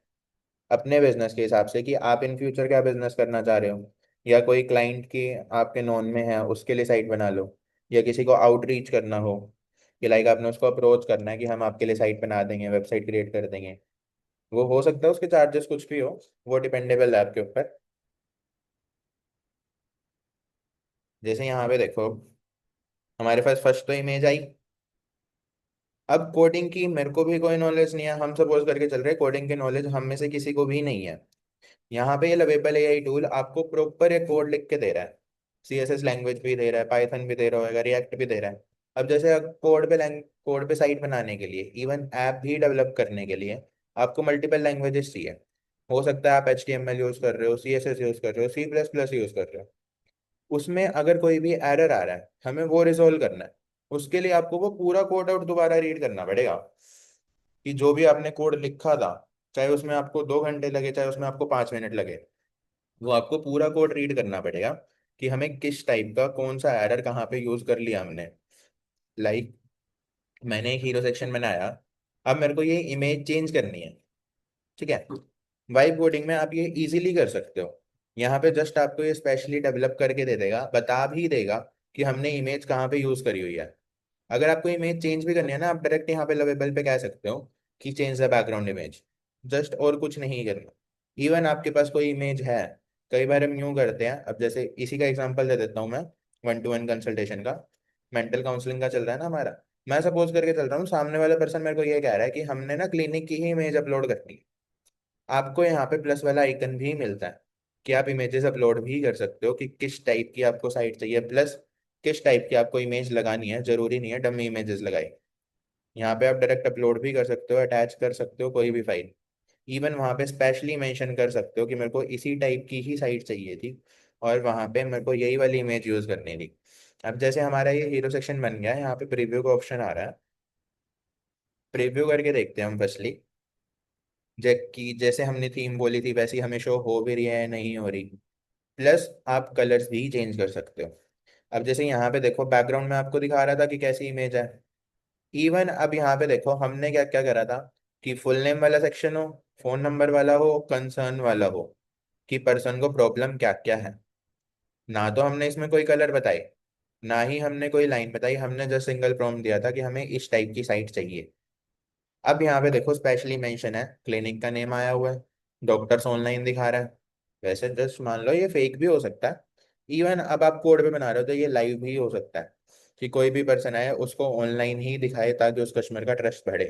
अपने बिजनेस के हिसाब से, कि आप इन फ्यूचर क्या बिजनेस करना चाह रहे हो, या कोई क्लाइंट की आपके नॉन में है उसके लिए साइट बना लो, या किसी को आउटरीच करना हो कि लाइक आपने उसको अप्रोच करना है कि हम आपके लिए साइट बना देंगे, वेबसाइट क्रिएट कर देंगे। वो हो सकता है उसके चार्जेस कुछ भी हो, वो डिपेंडेबल है आपके ऊपर। जैसे यहाँ पे देखो, हमारे पास फर्स्ट तो इमेज आई। अब कोडिंग की मेरे को भी कोई नॉलेज नहीं है, हम सपोज करके चल रहे हैं कोडिंग की नॉलेज हम में से किसी को भी नहीं है। यहाँ पे ये लवेबल एआई टूल आपको प्रॉपर एक कोड लिख के दे रहा है। सीएसएस लैंग्वेज भी दे रहा है, पाइथन भी दे रहा होगा, रिएक्ट भी दे रहा है। अब जैसे कोड पे साइट बनाने के लिए, इवन ऐप भी डेवलप करने के लिए आपको मल्टीपल लैंग्वेजेस चाहिए। हो सकता है आप HTML यूज कर रहे हो, CSS यूज कर रहे हो, C++ यूज कर रहे हो। उसमें अगर कोई भी एरर आ रहा है, हमें वो रिजोल्व करना है। उसके लिए आपको वो पूरा कोड आउट दोबारा रीड करना पड़ेगा, कि जो भी आपने कोड लिखा था, चाहे उसमें आपको 2 घंटे लगे चाहे उसमें आपको 5 मिनट लगे, वो आपको पूरा कोड रीड करना पड़ेगा कि हमें किस टाइप का कौन सा एरर कहाँ पे यूज कर लिया हमने। लाइक मैंने एक हीरो सेक्शन बनाया, अब मेरे को ये इमेज चेंज करनी है। ठीक है, वाइब कोडिंग में आप ये इजीली कर सकते हो। यहाँ पे जस्ट आपको ये स्पेशली डेवलप करके दे देगा, बता भी देगा कि हमने इमेज कहाँ पे यूज करी हुई है। अगर आपको इमेज चेंज भी करनी है ना, आप डायरेक्ट यहाँ पे लवेबल पे कह सकते हो कि change the background image. Just और कुछ नहीं करना। इवन आपके पास कोई इमेज है, कई बार हम यूं करते हैं। अब जैसे इसी का एग्जांपल दे देता हूँ मैं, 1-to-1 कंसल्टेशन का, मेंटल काउंसलिंग का चल रहा है ना हमारा। मैं सपोज करके चल रहा हूँ, सामने वाला पर्सन मेरे को ये कह रहा है कि हमने ना क्लिनिक की ही इमेज अपलोड करनी है। आपको यहाँ पे प्लस वाला आइकन भी मिलता है कि आप इमेजेस अपलोड भी कर सकते हो, कि किस टाइप की आपको साइट चाहिए, प्लस किस टाइप की आपको इमेज लगानी है। जरूरी नहीं है डमी इमेजेस लगाई। यहाँ पे आप डायरेक्ट अपलोड भी कर सकते हो, अटैच कर सकते हो कोई भी फाइल। इवन वहाँ पे स्पेशली मेंशन कर सकते हो कि मेरे को इसी टाइप की ही साइट चाहिए थी, और वहाँ पे मेरे को यही वाली इमेज यूज करनी थी। अब जैसे हमारा ये हीरो सेक्शन बन गया है, यहाँ पे प्रीव्यू का ऑप्शन आ रहा है। प्रीव्यू करके देखते हैं हम फर्स्टली, कि जैसे हमने थीम बोली थी वैसी हमें शो हो भी रही है या नहीं हो रही। प्लस आप कलर्स भी चेंज कर सकते हो। अब जैसे यहाँ पे देखो, बैकग्राउंड में आपको दिखा रहा था कि कैसी इमेज है। इवन अब यहाँ पे देखो हमने क्या क्या करा था, कि फुल नेम वाला सेक्शन हो, फोन नंबर वाला हो, कंसर्न वाला हो, कि पर्सन को प्रॉब्लम क्या क्या है। ना तो हमने इसमें कोई कलर बताई, ना ही हमने कोई लाइन बताई, हमने जस्ट सिंगल प्रॉम्प्ट दिया था कि हमें इस टाइप की साइट चाहिए। अब यहाँ पे देखो स्पेशली मेंशन है, क्लिनिक का नेम आया हुआ है, डॉक्टर्स ऑनलाइन दिखा रहा है। वैसे जस्ट मान लो ये फेक भी हो सकता है। इवन अब आप कोड पे बना रहे हो तो ये लाइव भी हो सकता है, कि कोई भी पर्सन आए उसको ऑनलाइन ही दिखाए ताकि उस कस्टमर का ट्रस्ट बढ़े।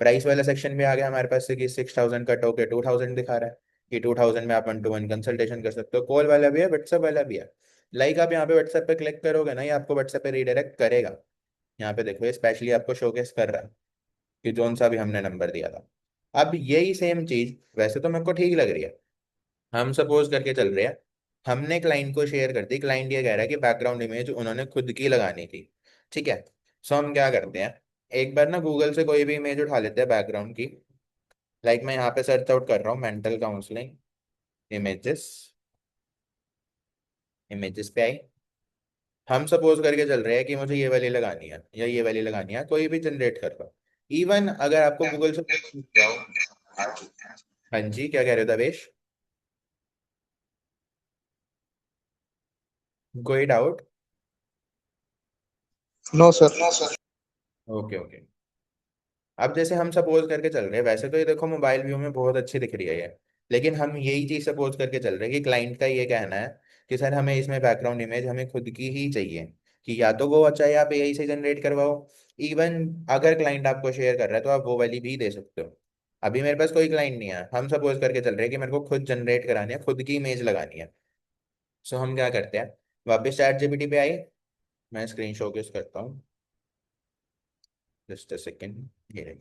प्राइस वाला सेक्शन भी आ गया हमारे पास से, कि 6,000 कट होके 2,000 दिखा रहा है, कि 2,000 में आप 1-to-1 कंसल्टेशन कर सकते हो। कॉल वाला भी है, व्हाट्सएप वाला भी है। लाइक आप यहाँ पे व्हाट्सएप पे क्लिक करोगे ना, ये आपको व्हाट्सएप पे रीडायरेक्ट करेगा। यहाँ पे देखो ये स्पेशली आपको शोकेस कर रहा है कि जोन सा भी हमने नंबर दिया था। अब यही सेम चीज वैसे तो मेरे को ठीक लग रही है, हम सपोज करके चल रहे हैं, हमने क्लाइंट को शेयर कर दी। क्लाइंट ये कह रहा है कि बैकग्राउंड इमेज उन्होंने खुद की लगानी थी। ठीक है, सो हम क्या करते हैं, एक बार ना गूगल से कोई भी इमेज उठा लेते हैं बैकग्राउंड की। लाइक मैं यहाँ पे सर्च आउट कर रहा हूँ मेंटल काउंसलिंग इमेजेस। इमेजेस पे आई। हम सपोज करके चल रहे हैं कि मुझे ये वाली लगानी है या ये वाली लगानी है, कोई भी जनरेट कर लो। इवन अगर आपको गूगल से, हाँ जी क्या कह रहे हो दवेश, कोई doubt? No sir. Okay okay. अब जैसे हम सपोज करके चल रहे हैं, वैसे तो ये देखो मोबाइल व्यू में बहुत अच्छी दिख रही है ये, लेकिन हम यही चीज सपोज करके चल रहे हैं कि क्लाइंट का ये कहना है कि सर हमें इसमें बैकग्राउंड इमेज हमें खुद की ही चाहिए, कि या तो वो चाहे आप एआई से जनरेट करवाओ, इवन अगर क्लाइंट आपको शेयर कर रहा है तो आप वो वाली भी दे सकते हो। अभी मेरे पास कोई क्लाइंट नहीं है, हम सपोज करके चल रहे हैं कि मेरे को खुद जनरेट करानी है, खुद की इमेज लगानी है। सो हम क्या करते हैं, वापस चैट जीपीटी पे आई, मैं स्क्रीन शॉकेस करता हूँ, जस्ट अ सेकेंड, ये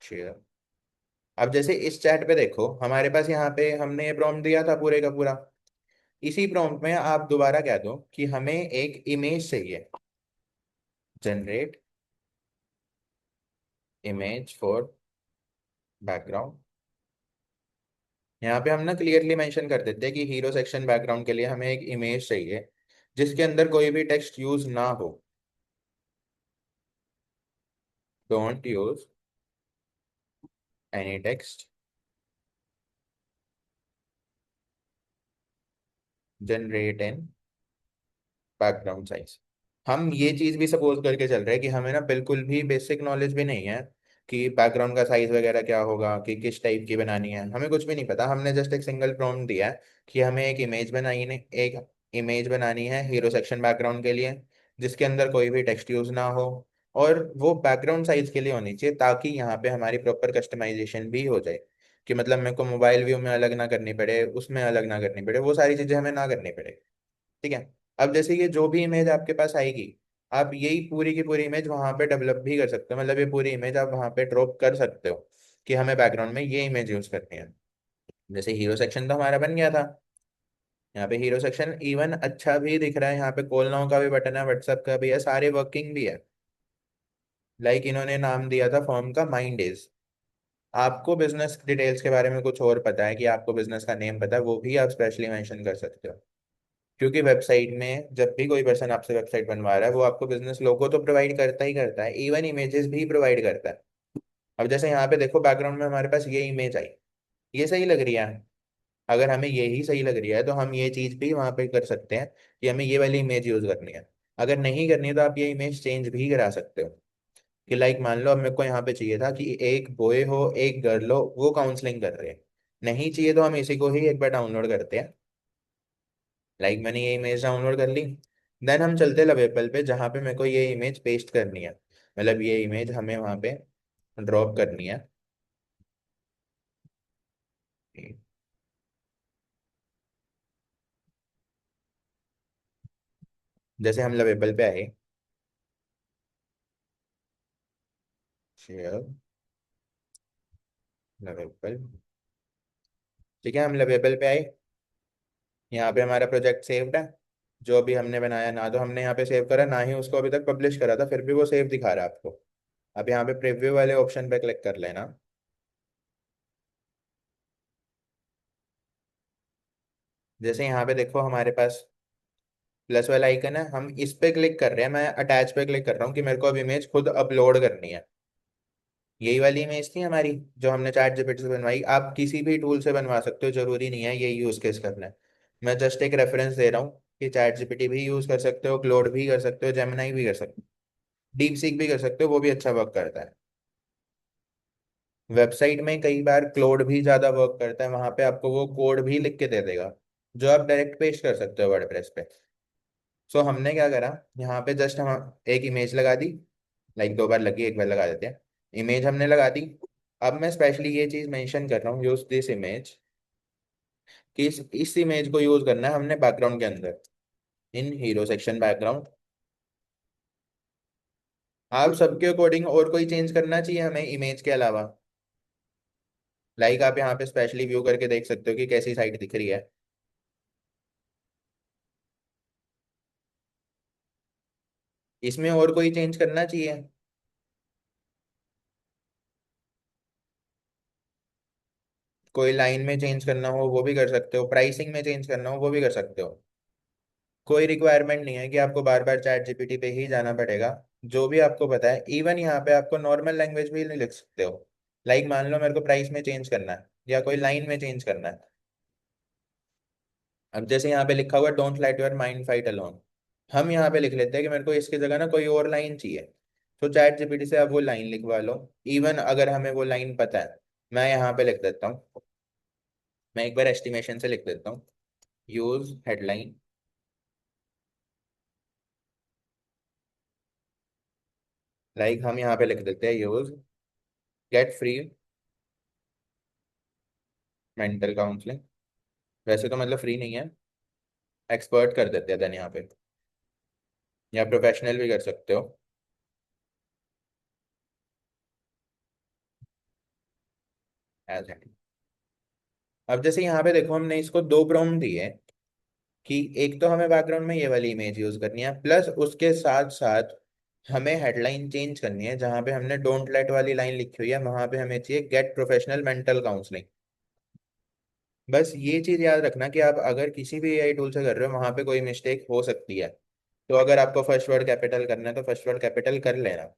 शेयर। अब जैसे इस चैट पे देखो हमारे पास यहाँ पे हमने ये प्रॉम्प्ट दिया था पूरे का पूरा, इसी प्रॉम्प्ट में आप दोबारा कह दो कि हमें एक इमेज चाहिए, जनरेट इमेज फॉर बैकग्राउंड। यहाँ पे हम ना क्लियरली मेंशन कर देते हैं कि हीरो सेक्शन बैकग्राउंड के लिए हमें एक इमेज चाहिए जिसके अंदर कोई भी टेक्स्ट यूज ना हो, don't use any text, generate in background size. हम ये चीज भी सपोज करके चल रहे हैं कि हमें ना बिल्कुल भी बेसिक नॉलेज भी नहीं है कि बैकग्राउंड का साइज वगैरह क्या होगा, कि किस टाइप की बनानी है, हमें कुछ भी नहीं पता। हमने जस्ट एक सिंगल प्रॉम्प्ट दिया है कि हमें एक इमेज बनानी है हीरो सेक्शन बैकग्राउंड के लिए, जिसके अंदर कोई भी टेक्स्ट यूज ना हो, और वो बैकग्राउंड साइज के लिए होनी चाहिए, ताकि यहाँ पे हमारी प्रॉपर कस्टमाइजेशन भी हो जाए, कि मतलब मेरे को मोबाइल व्यू में अलग ना करनी पड़े, उसमें अलग ना करनी पड़े, वो सारी चीजें हमें ना करनी पड़े। ठीक है। अब जैसे ये जो भी इमेज आपके पास आएगी, आप यही पूरी की पूरी इमेज वहां पे डेवलप भी कर सकते हो, मतलब ये पूरी इमेज आप वहां पे ड्रॉप कर सकते हो कि हमें बैकग्राउंड में ये इमेज यूज करनी है। जैसे हीरो सेक्शन तो हमारा बन गया था, यहाँ पे हीरो सेक्शन इवन अच्छा भी दिख रहा है, यहाँ पे कॉल नाउ का भी बटन है, व्हाट्सएप का भी है, सारे वर्किंग भी है। लाइक इन्होंने नाम दिया था फॉर्म का माइंड इज। आपको बिजनेस डिटेल्स के बारे में कुछ और पता है, कि आपको बिजनेस का नेम पता है, वो भी आप स्पेशली मेंशन कर सकते हो, क्योंकि वेबसाइट में जब भी कोई पर्सन आपसे वेबसाइट बनवा रहा है वो आपको बिजनेस लोगो तो प्रोवाइड करता ही करता है, इवन इमेजेस भी प्रोवाइड करता है। अब जैसे यहाँ पे देखो बैकग्राउंड में हमारे पास ये इमेज आई, ये सही लग रही है, अगर हमें यही सही लग रही है तो हम ये चीज भी वहां पे कर सकते हैं कि हमें ये वाली इमेज यूज करनी है। अगर नहीं करनी है तो आप ये इमेज चेंज भी करा सकते हो, कि लाइक मान लो अब मेरे को यहाँ पे चाहिए था कि एक बॉय हो एक गर्ल हो, वो काउंसलिंग कर रहे हैं, नहीं चाहिए तो हम इसी को ही एक बार डाउनलोड करते हैं। लाइक मैंने ये इमेज डाउनलोड कर ली, देन हम चलते लवेबल पे जहाँ पे मेरे को ये इमेज पेस्ट करनी है, मतलब ये इमेज हमें वहाँ पे ड्रॉप करनी है। जैसे हम लवेबल पे आए, शेयर लवेबल, ठीक है हम लवेबल पे आए, यहाँ पे हमारा प्रोजेक्ट सेव्ड है, जो भी हमने बनाया ना तो हमने यहाँ पे सेव करा ना ही उसको अभी तक पब्लिश करा था, फिर भी वो सेव दिखा रहा है आपको। अब यहाँ पे प्रीव्यू वाले ऑप्शन पे क्लिक कर लेना। जैसे यहाँ पे देखो हमारे पास प्लस वाला आइकन है, हम इस पे क्लिक कर रहे हैं, मैं अटैच पे क्लिक कर रहा हूँ कि मेरे को अब इमेज खुद अपलोड करनी है। यही वाली इमेज थी हमारी जो हमने चैट जीपीटी से बनवाई, आप किसी भी टूल से बनवा सकते हो, जरूरी नहीं है ये यूज केस करना है। मैं जस्ट एक रेफरेंस दे रहा हूँ कि चैट जीपीटी भी यूज कर सकते हो, क्लोड भी कर सकते हो, जेमिनाई भी कर सकते हो, डीप सीक भी कर सकते हो, वो भी अच्छा वर्क करता है। वेबसाइट में कई बार क्लोड भी ज्यादा वर्क करता है, वहां पे आपको वो कोड भी लिख के दे देगा जो आप डायरेक्ट पेस्ट कर सकते हो वर्डप्रेस पे। सो हमने क्या करा, यहाँ पे जस्ट हम एक इमेज लगा दी, लाइक दो बार लगी एक बार लगा देते हैं, इमेज हमने लगा दी। अब मैं स्पेशली ये चीज मेंशन कर रहा हूँ, यूज दिस इमेज, कि इस इमेज को यूज करना है हमने बैकग्राउंड के अंदर, इन हीरो सेक्शन बैकग्राउंड। आप सबके अकॉर्डिंग और कोई चेंज करना चाहिए हमें इमेज के अलावा, लाइक आप यहाँ पे स्पेशली व्यू करके देख सकते हो कि कैसी साइट दिख रही है। इसमें और कोई चेंज करना चाहिए, कोई लाइन में चेंज करना हो वो भी कर सकते हो, प्राइसिंग में चेंज करना हो वो भी कर सकते हो। कोई रिक्वायरमेंट नहीं है कि आपको बार बार चैट जीपीटी पे ही जाना पड़ेगा। जो भी आपको पता है, इवन यहाँ पे आपको नॉर्मल लैंग्वेज भी लिख सकते हो। लाइक मान लो मेरे को प्राइस में चेंज करना है या कोई लाइन में चेंज करना है। अब जैसे यहाँ पे लिखा हुआ don't let your mind fight alone, हम यहाँ पे लिख लेते हैं कि मेरे को इसकी जगह ना कोई और लाइन चाहिए। तो चैट जीपीटी से आप वो लाइन लिखवा लो। इवन अगर हमें वो लाइन पता है, मैं यहाँ पे लिख देता हूँ, मैं एक बार एस्टिमेशन से लिख देता हूँ, यूज हेडलाइन। लाइक हम यहाँ पे लिख देते हैं use get free mental counselling. वैसे तो मतलब फ्री नहीं है, एक्सपर्ट कर देते हैं देन यहाँ पे, या प्रोफेशनल भी कर सकते हो। एज है। अब जैसे यहाँ पे देखो हमने इसको दो प्रॉम्प्ट दिए कि एक तो हमें बैकग्राउंड में ये वाली इमेज यूज करनी है, प्लस उसके साथ साथ हमें हेडलाइन चेंज करनी है। जहाँ पे हमने डोंट लेट वाली लाइन लिखी हुई है वहां पे हमें चाहिए गेट प्रोफेशनल मेंटल काउंसलिंग। बस ये चीज याद रखना कि आप अगर किसी भी एआई टूल से कर रहे हो वहां पे कोई मिस्टेक हो सकती है। तो अगर आपको फर्स्ट वर्ड कैपिटल करना है तो फर्स्ट वर्ड कैपिटल कर लेना।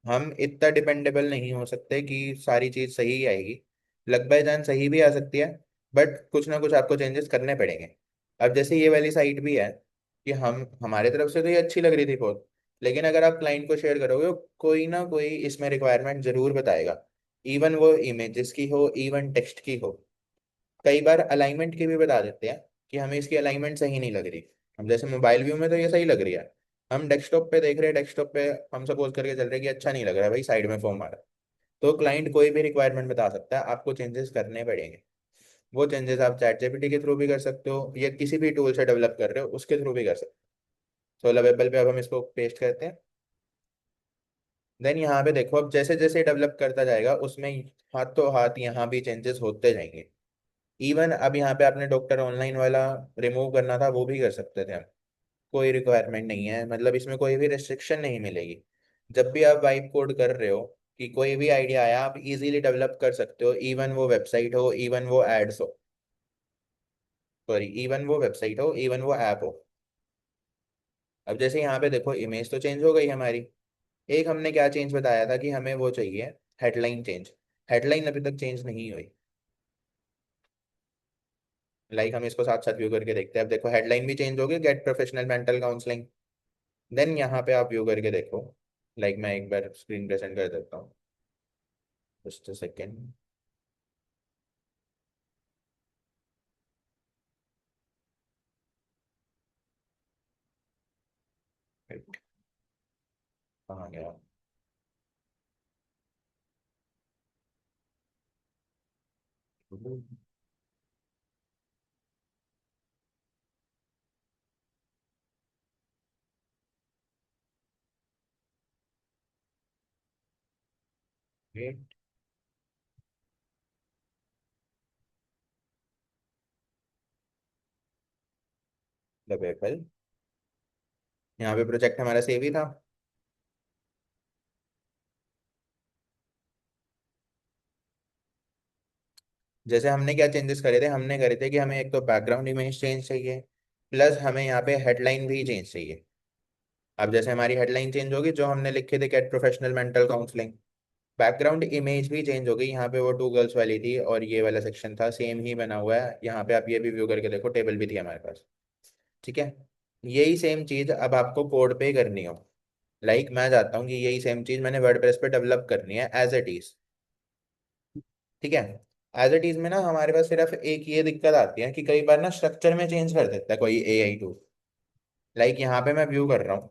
हम इतना डिपेंडेबल नहीं हो सकते कि सारी चीज सही ही आएगी। लक बाय चांस सही भी आ सकती है, बट कुछ ना कुछ आपको चेंजेस करने पड़ेंगे। अब जैसे ये वाली साइट भी है कि हम हमारे तरफ से तो ये अच्छी लग रही थी बहुत, लेकिन अगर आप क्लाइंट को शेयर करोगे तो कोई ना कोई इसमें रिक्वायरमेंट जरूर बताएगा। इवन वो इमेजेस की हो, इवन टेक्स्ट की हो। कई बार अलाइनमेंट की भी बता देते हैं कि हमें इसकी अलाइनमेंट सही नहीं लग रही। हम जैसे मोबाइल व्यू में तो ये सही लग रही है, हम डेस्कटॉप पे देख रहे हैं, डेस्कटॉप पे हम सपोज करके चल रहे हैं कि अच्छा नहीं लग रहा है भाई, साइड में फॉर्म आ रहा है। तो क्लाइंट कोई भी रिक्वायरमेंट बता सकता है, आपको चेंजेस करने पड़ेंगे। वो चेंजेस आप चैट जीपीटी के थ्रू भी कर सकते हो या किसी भी टूल से डेवलप कर रहे हो उसके थ्रू भी कर सकते हो। तो लवेबल पे अब हम इसको पेस्ट करते हैं। देन यहाँ पे देखो अब जैसे जैसे डेवलप करता जाएगा उसमें हाथों हाथ यहाँ भी चेंजेस होते जाएंगे। इवन अब यहाँ पे आपने डॉक्टर ऑनलाइन वाला रिमूव करना था वो भी कर सकते थे हम। कोई रिक्वायरमेंट नहीं है, मतलब इसमें कोई भी रेस्ट्रिक्शन नहीं मिलेगी। जब भी आप वाइप कोड कर रहे हो कि कोई भी आइडिया आया आप इजीली डेवलप कर सकते हो, इवन वो वेबसाइट हो, इवन वो एड्स हो, सॉरी इवन वो वेबसाइट हो, इवन वो ऐप हो। अब जैसे यहाँ पे देखो इमेज तो चेंज हो गई हमारी। एक हमने क्या चेंज बताया था कि हमें वो चाहिए हेडलाइन चेंज। हेडलाइन अभी तक चेंज नहीं हुई। लाइक हम इसको साथ साथ व्यू करके देखते हैं। अब देखो हेडलाइन भी चेंज होगी, get professional mental counselling. Then यहाँ पे आप व्यू करके देखो। लाइक मैं एक बार स्क्रीन प्रेजेंट कर देता हूँ, जस्ट अ सेकेंड। कहाँ गया? Wait, the PayPal. यहाँ पे प्रोजेक्ट हमारा सेव ही था। जैसे हमने क्या चेंजेस करे थे, हमने करे थे कि हमें एक तो बैकग्राउंड इमेज चेंज चाहिए, प्लस हमें यहाँ पे हेडलाइन भी चेंज चाहिए। अब जैसे हमारी हेडलाइन चेंज होगी जो हमने लिखे थे get professional mental counselling, background image भी चेंज हो गई। यहाँ पे वो टू गर्ल्स वाली थी और ये वाला सेक्शन था सेम ही बना हुआ है। यहाँ पे आप ये भी व्यू करके देखो, टेबल भी थी हमारे पास। ठीक है, यही सेम चीज अब आपको कोड पे करनी हो। लाइक मैं चाहता हूँ कि यही सेम चीज मैंने वर्डप्रेस पे डेवलप करनी है एज इट इज। ठीक है, एज इट इज में ना हमारे पास सिर्फ एक ये दिक्कत आती है कि कई बार ना स्ट्रक्चर में चेंज कर देता है कोई एआई टूल। लाइक यहाँ पे मैं व्यू कर रहा हूँ,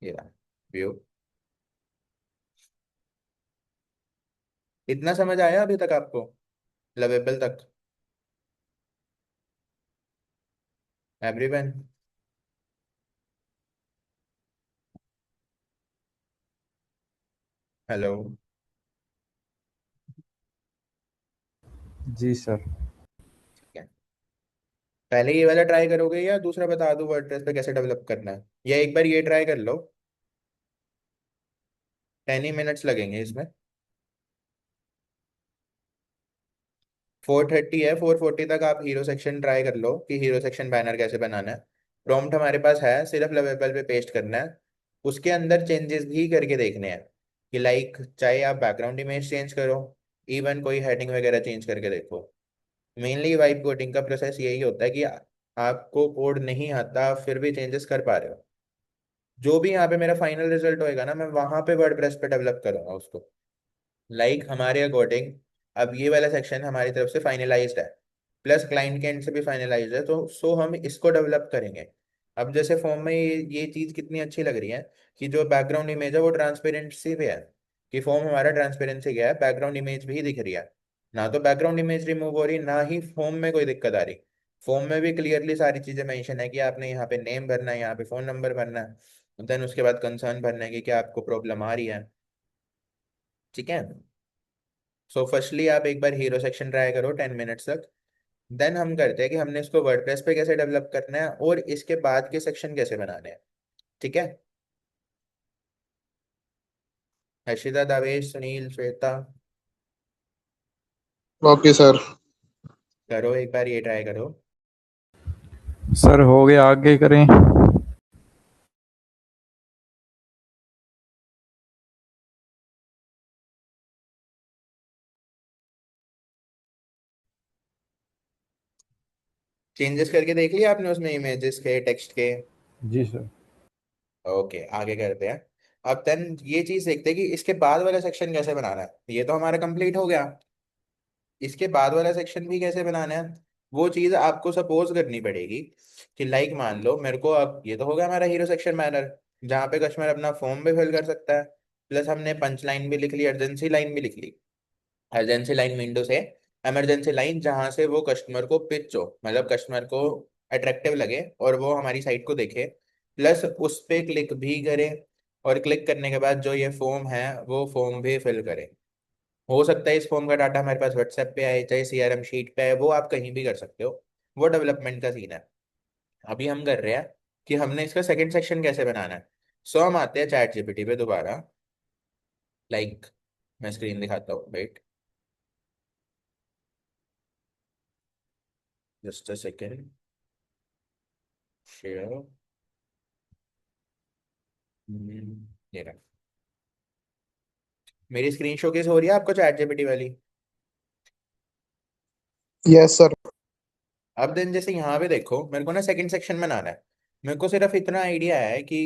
ये रहा व्यू। इतना समझ आया अभी तक आपको, लवेबल तक? एवरीवन? हेलो? जी सर। ठीक है, पहले ये वाला ट्राई करोगे या दूसरा बता दूं वर्डप्रेस पे कैसे डेवलप करना है, या एक बार ये ट्राई कर लो। 10 ही मिनट्स लगेंगे इसमें। 430 है, 440 तक आप हीरो सेक्शन ट्राई कर लो कि हीरो सेक्शन बैनर कैसे बनाना है। प्रॉम्प्ट हमारे पास है, सिर्फ लवेबल पे पेस्ट करना है। उसके अंदर चेंजेस भी करके देखने हैं कि लाइक चाहे आप बैकग्राउंड इमेज चेंज करो, इवन कोई हेडिंग वगैरह चेंज करके देखो। मेनली वाइब कोडिंग का प्रोसेस यही होता है कि आपको कोड नहीं आता फिर भी चेंजेस कर पा रहे हो। जो भी यहाँ पे मेरा फाइनल रिजल्ट होएगा ना, मैं वहां पे वर्डप्रेस पे डेवलप करूंगा उसको। हमारे अकॉर्डिंग अब ये वाला सेक्शन हमारी तरफ से फाइनलाइज्ड है, प्लस क्लाइंट के एंड से भी फाइनलाइज्ड है, तो सो हम इसको डेवलप करेंगे। अब जैसे फॉर्म में ये चीज़ कितनी अच्छी लग रही है कि जो बैकग्राउंड इमेज है वो ट्रांसपेरेंसी पे है, कि फॉर्म हमारा ट्रांसपेरेंसी गया है, बैकग्राउंड इमेज भी दिख रही है। ना तो बैकग्राउंड इमेज रिमूव हो रही, ना ही फॉर्म में कोई दिक्कत आ रही। फॉर्म में भी क्लियरली सारी चीज़ें मेंशन है कि आपने यहाँ पे नेम भरना है, यहाँ पे फ़ोन नंबर भरना है, देन उसके बाद कंसर्न भरना है कि क्या आपको प्रॉब्लम आ रही है। ठीक है। सो फर्स्टली आप एक बार हीरो सेक्शन ट्राई करो 10 मिनट्स तक। देन हम करते हैं कि हमने इसको वर्डप्रेस पे कैसे डेवलप करना है और इसके बाद के सेक्शन कैसे बनाने हैं। ठीक है। Harshita, Davesh, Sunil, Shweta, okay sir. करो एक बार ये ट्राई करो। सर हो गया, आगे करें? चेंजेस करके देख लिया आपने उसमें इमेजेस के, टेक्स्ट के? जी सर। ओके, आगे करते हैं। अब देन ये चीज देखते हैं कि इसके बाद वाला सेक्शन कैसे बनाना है। ये तो हमारा कंप्लीट हो गया, इसके बाद वाला सेक्शन भी कैसे बनाना है वो चीज आपको सपोज करनी पड़ेगी। कि लाइक मान लो मेरे को, अब ये तो होगा हमारा हीरो सेक्शन बैनर, जहाँ पे कस्टमर अपना फॉर्म भी फिल कर सकता है, प्लस हमने पंच लाइन भी लिख ली, अर्जेंसी लाइन भी लिख ली। अर्जेंसी लाइन विंडो से इमरजेंसी लाइन, जहाँ से वो कस्टमर को पिच हो, मतलब कस्टमर को अट्रैक्टिव लगे और वो हमारी साइट को देखे, प्लस उस पर क्लिक भी करे, और क्लिक करने के बाद जो ये फॉर्म है वो फॉर्म भी फिल करे। हो सकता है इस फॉर्म का डाटा हमारे पास व्हाट्सएप पे आए, चाहे सीआरएम शीट पे आए, वो आप कहीं भी कर सकते हो। वो डेवलपमेंट का सीन है। अभी हम कर रहे हैं कि हमने इसका सेकंड सेक्शन कैसे बनाना है। सो हम आते हैं चैट जीपीटी पे दोबारा। मैं स्क्रीन दिखाता हूँ, wait just a second. Share. ये रहा। मेरी स्क्रीन शोकेस हो रही है आपको चैट जीपीटी वाली? Yes sir. अब देन जैसे यहाँ पे देखो, मेरे को ना सेकंड सेक्शन बनाना है। मेरे को सिर्फ इतना आइडिया है कि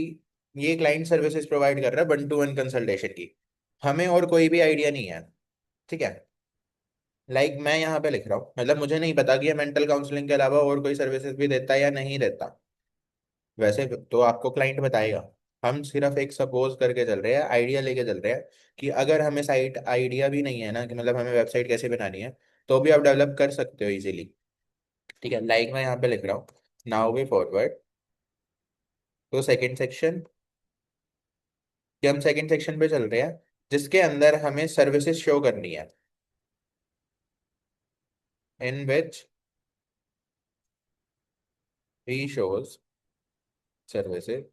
ये क्लाइंट सर्विसेज प्रोवाइड कर रहा है 1-to-1 कंसल्टेशन की, हमें और कोई भी आइडिया नहीं है। ठीक है। मैं यहाँ पे लिख रहा हूँ, मतलब मुझे नहीं पता कि ये मेंटल काउंसलिंग के अलावा और कोई सर्विसेज भी देता है या नहीं देता। वैसे तो आपको क्लाइंट बताएगा। हम सिर्फ एक सपोज करके चल रहे हैं, आइडिया लेके चल रहे हैं कि अगर हमें साइट आइडिया भी नहीं है ना, कि मतलब हमें वेबसाइट कैसे बनानी है, तो भी आप डेवलप कर सकते हो इजीली। ठीक है। मैं यहाँ पे लिख रहा हूँ, नाउ वे फॉरवर्ड तो सेकंड सेक्शन, कि हम सेकंड सेक्शन पे चल रहे हैं जिसके अंदर हमें सर्विसेज शो करनी है, इन विच ही शोज सर्विसेज।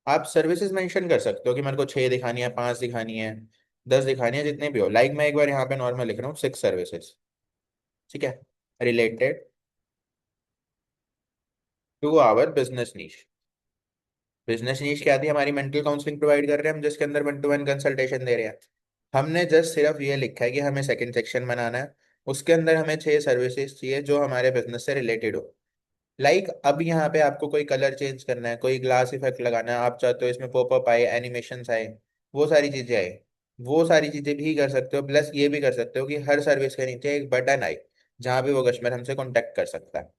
आप सर्विसेज मेंशन कर सकते हो कि मेरे को 6 दिखानी है, 5 दिखानी है, 10 दिखानी है, जितने भी हो। मैं एक बार यहाँ पे नॉर्मल लिख रहा हूँ 6 सर्विसेज। ठीक है। Related to our business niche. Business niche क्या थी हमारी? मेंटल काउंसलिंग प्रोवाइड कर रहे हैं हम, जिसके अंदर 1-to-1 कंसल्टेशन दे रहे हैं। हमने जस्ट सिर्फ ये लिखा है कि हमें सेकंड सेक्शन बनाना है, उसके अंदर हमें 6 सर्विसेज चाहिए जो हमारे बिजनेस से रिलेटेड हो। अब यहाँ पे आपको कोई कलर चेंज करना है, कोई ग्लास इफेक्ट लगाना है, आप चाहते हो इसमें पॉपअप आए, एनिमेशन आए, वो सारी चीजें आए, वो सारी चीजें भी कर सकते हो। प्लस ये भी कर सकते हो कि हर सर्विस के नीचे एक बटन आए जहाँ पे वो कस्टमर हमसे कॉन्टेक्ट कर सकता है।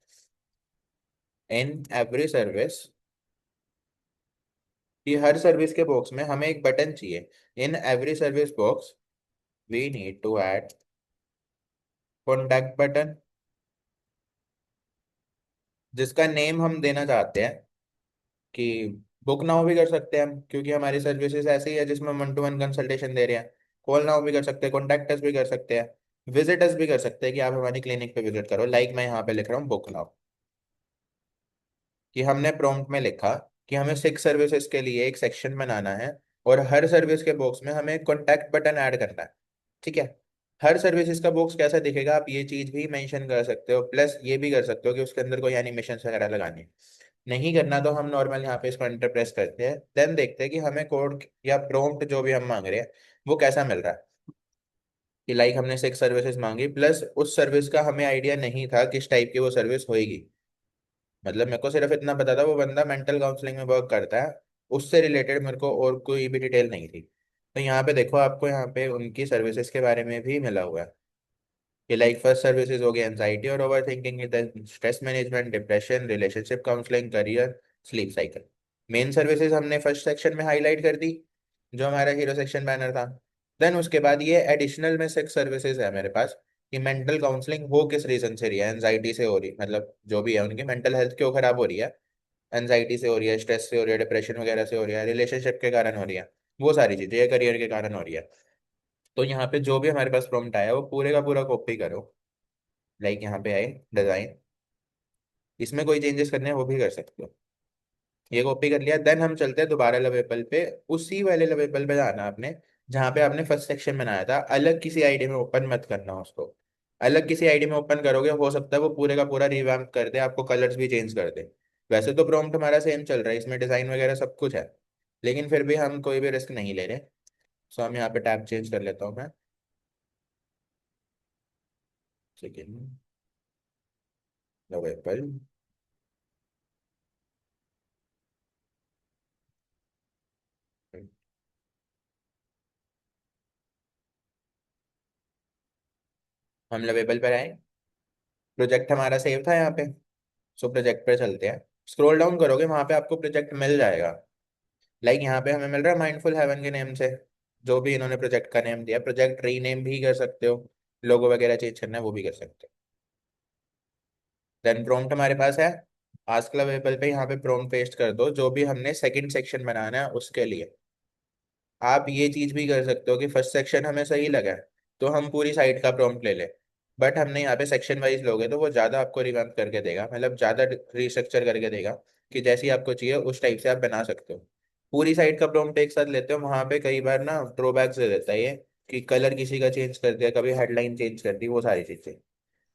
इन एवरी सर्विस, कि हर सर्विस के बॉक्स में हमें एक बटन चाहिए। In every service box we need to add contact button, जिसका नेम हम देना चाहते हैं कि बुक नाउ भी कर सकते हैं हम, क्योंकि हमारी सर्विसेज ऐसी है जिसमें 1-to-1 कंसल्टेशन दे रहे हैं। कॉल नाउ भी कर सकते हैं, कॉन्टैक्ट अस भी कर सकते हैं, विजिट अस भी कर सकते हैं कि आप हमारी क्लिनिक पे विजिट करो। मैं यहाँ पे लिख रहा हूँ बुक नाउ। कि हमने प्रॉम्प्ट में लिखा कि हमें 6 सर्विसेज के लिए एक सेक्शन बनाना है, और हर सर्विस के बॉक्स में हमें कॉन्टैक्ट बटन ऐड करना है। ठीक है। हर सर्विसेज का बॉक्स कैसा दिखेगा आप ये चीज भी मेंशन कर सकते हो, प्लस ये भी कर सकते हो कि उसके अंदर कोई एनिमेशन वगैरह लगानी है। नहीं करना तो हम नॉर्मल यहाँ पे इसको एंटर प्रेस करते हैं, देन देखते हैं कि हमें कोड या प्रॉम्प्ट जो भी हम मांग रहे हैं वो कैसा मिल रहा है। कि लाइक हमने 6 सर्विसेज मांगी, प्लस उस सर्विस का हमें आइडिया नहीं था किस टाइप की वो सर्विस होएगी। मतलब मेरे को सिर्फ इतना पता था वो बंदा मेंटल काउंसलिंग में वर्क करता है, उससे रिलेटेड मेरे को और कोई भी डिटेल नहीं थी। तो यहाँ पे देखो आपको यहाँ पे उनकी सर्विसेज के बारे में भी मिला हुआ है कि लाइक फर्स्ट सर्विसेज हो गई एंजाइटी और over thinking, stress management, depression, relationship counselling, career, sleep cycle. Main services हमने फर्स्ट सेक्शन में हाईलाइट कर दी, जो हमारा हीरो सेक्शन बैनर था। देन उसके बाद ये एडिशनल में 6 सर्विसेज है मेरे पास कि मेंटल काउंसलिंग हो किस रीजन से रही है, एंजाइटी से हो रही, मतलब जो भी है उनकी मेंटल हेल्थ क्यों खराब हो रही है, एंजाइटी से हो रही है, स्ट्रेस से हो रही है, डिप्रेशन वगैरह से हो रही है, रिलेशनशिप के कारण हो रही है, वो सारी चीजें, या करियर के कारण हो रही है। तो यहाँ पे जो भी हमारे पास प्रॉम्प्ट आया वो पूरे का पूरा कॉपी करो। लाइक यहाँ पे आए डिजाइन, इसमें कोई चेंजेस करने हैं वो भी कर सकते हो। ये कॉपी कर लिया, देन हम चलते हैं दोबारा लेवल पे। उसी वाले लेवल पे जाना आपने जहाँ पे आपने फर्स्ट सेक्शन बनाया था, अलग किसी आईडी में ओपन मत करना उसको। अलग किसी आईडी में ओपन करोगे हो सकता है वो पूरे का पूरा रिवैम्प कर दे, आपको कलर्स भी चेंज कर दे। वैसे तो प्रॉम्प्ट हमारा सेम चल रहा है, इसमें डिजाइन वगैरह सब कुछ है, लेकिन फिर भी हम कोई भी रिस्क नहीं ले रहे। सो हम यहाँ पे टैब चेंज कर लेता हूँ मैं। सेकेंड लेवल, हम लेवल पर आए, प्रोजेक्ट हमारा सेव था यहाँ पे। सो प्रोजेक्ट पे चलते हैं, स्क्रॉल डाउन करोगे वहां पे आपको प्रोजेक्ट मिल जाएगा। लाइक यहाँ पे हमें मिल रहा है माइंडफुल हेवन के नेम से, जो भी इन्होंने प्रोजेक्ट का नेम दिया। प्रोजेक्ट रीनेम भी कर सकते हो, लोगो वगैरह चेंज करना है वो भी कर सकते हो। देन प्रॉम्प्ट हमारे पास है, आस्क अवेलेबल पे यहाँ पे प्रॉम्प्ट पेस्ट कर दो जो भी हमने सेकंड सेक्शन बनाना है उसके लिए। आप ये चीज भी कर सकते हो कि फर्स्ट सेक्शन हमें सही लगा है तो हम पूरी साइट का प्रॉम्प्ट ले लें, बट हमने यहाँ पे सेक्शन वाइज लोगे तो वो ज़्यादा आपको रिवैम्प करके देगा, मतलब ज़्यादा रिस्ट्रक्चर करके देगा कि जैसी आपको चाहिए उस टाइप से आप बना सकते हो। पूरी साइट का प्रॉम्प्ट एक साथ लेते हो वहाँ पे कई बार ना ड्रॉबैक्स दे देता है ये, कि कलर किसी का चेंज कर दिया, कभी हेडलाइन चेंज कर दी, वो सारी चीज़ें।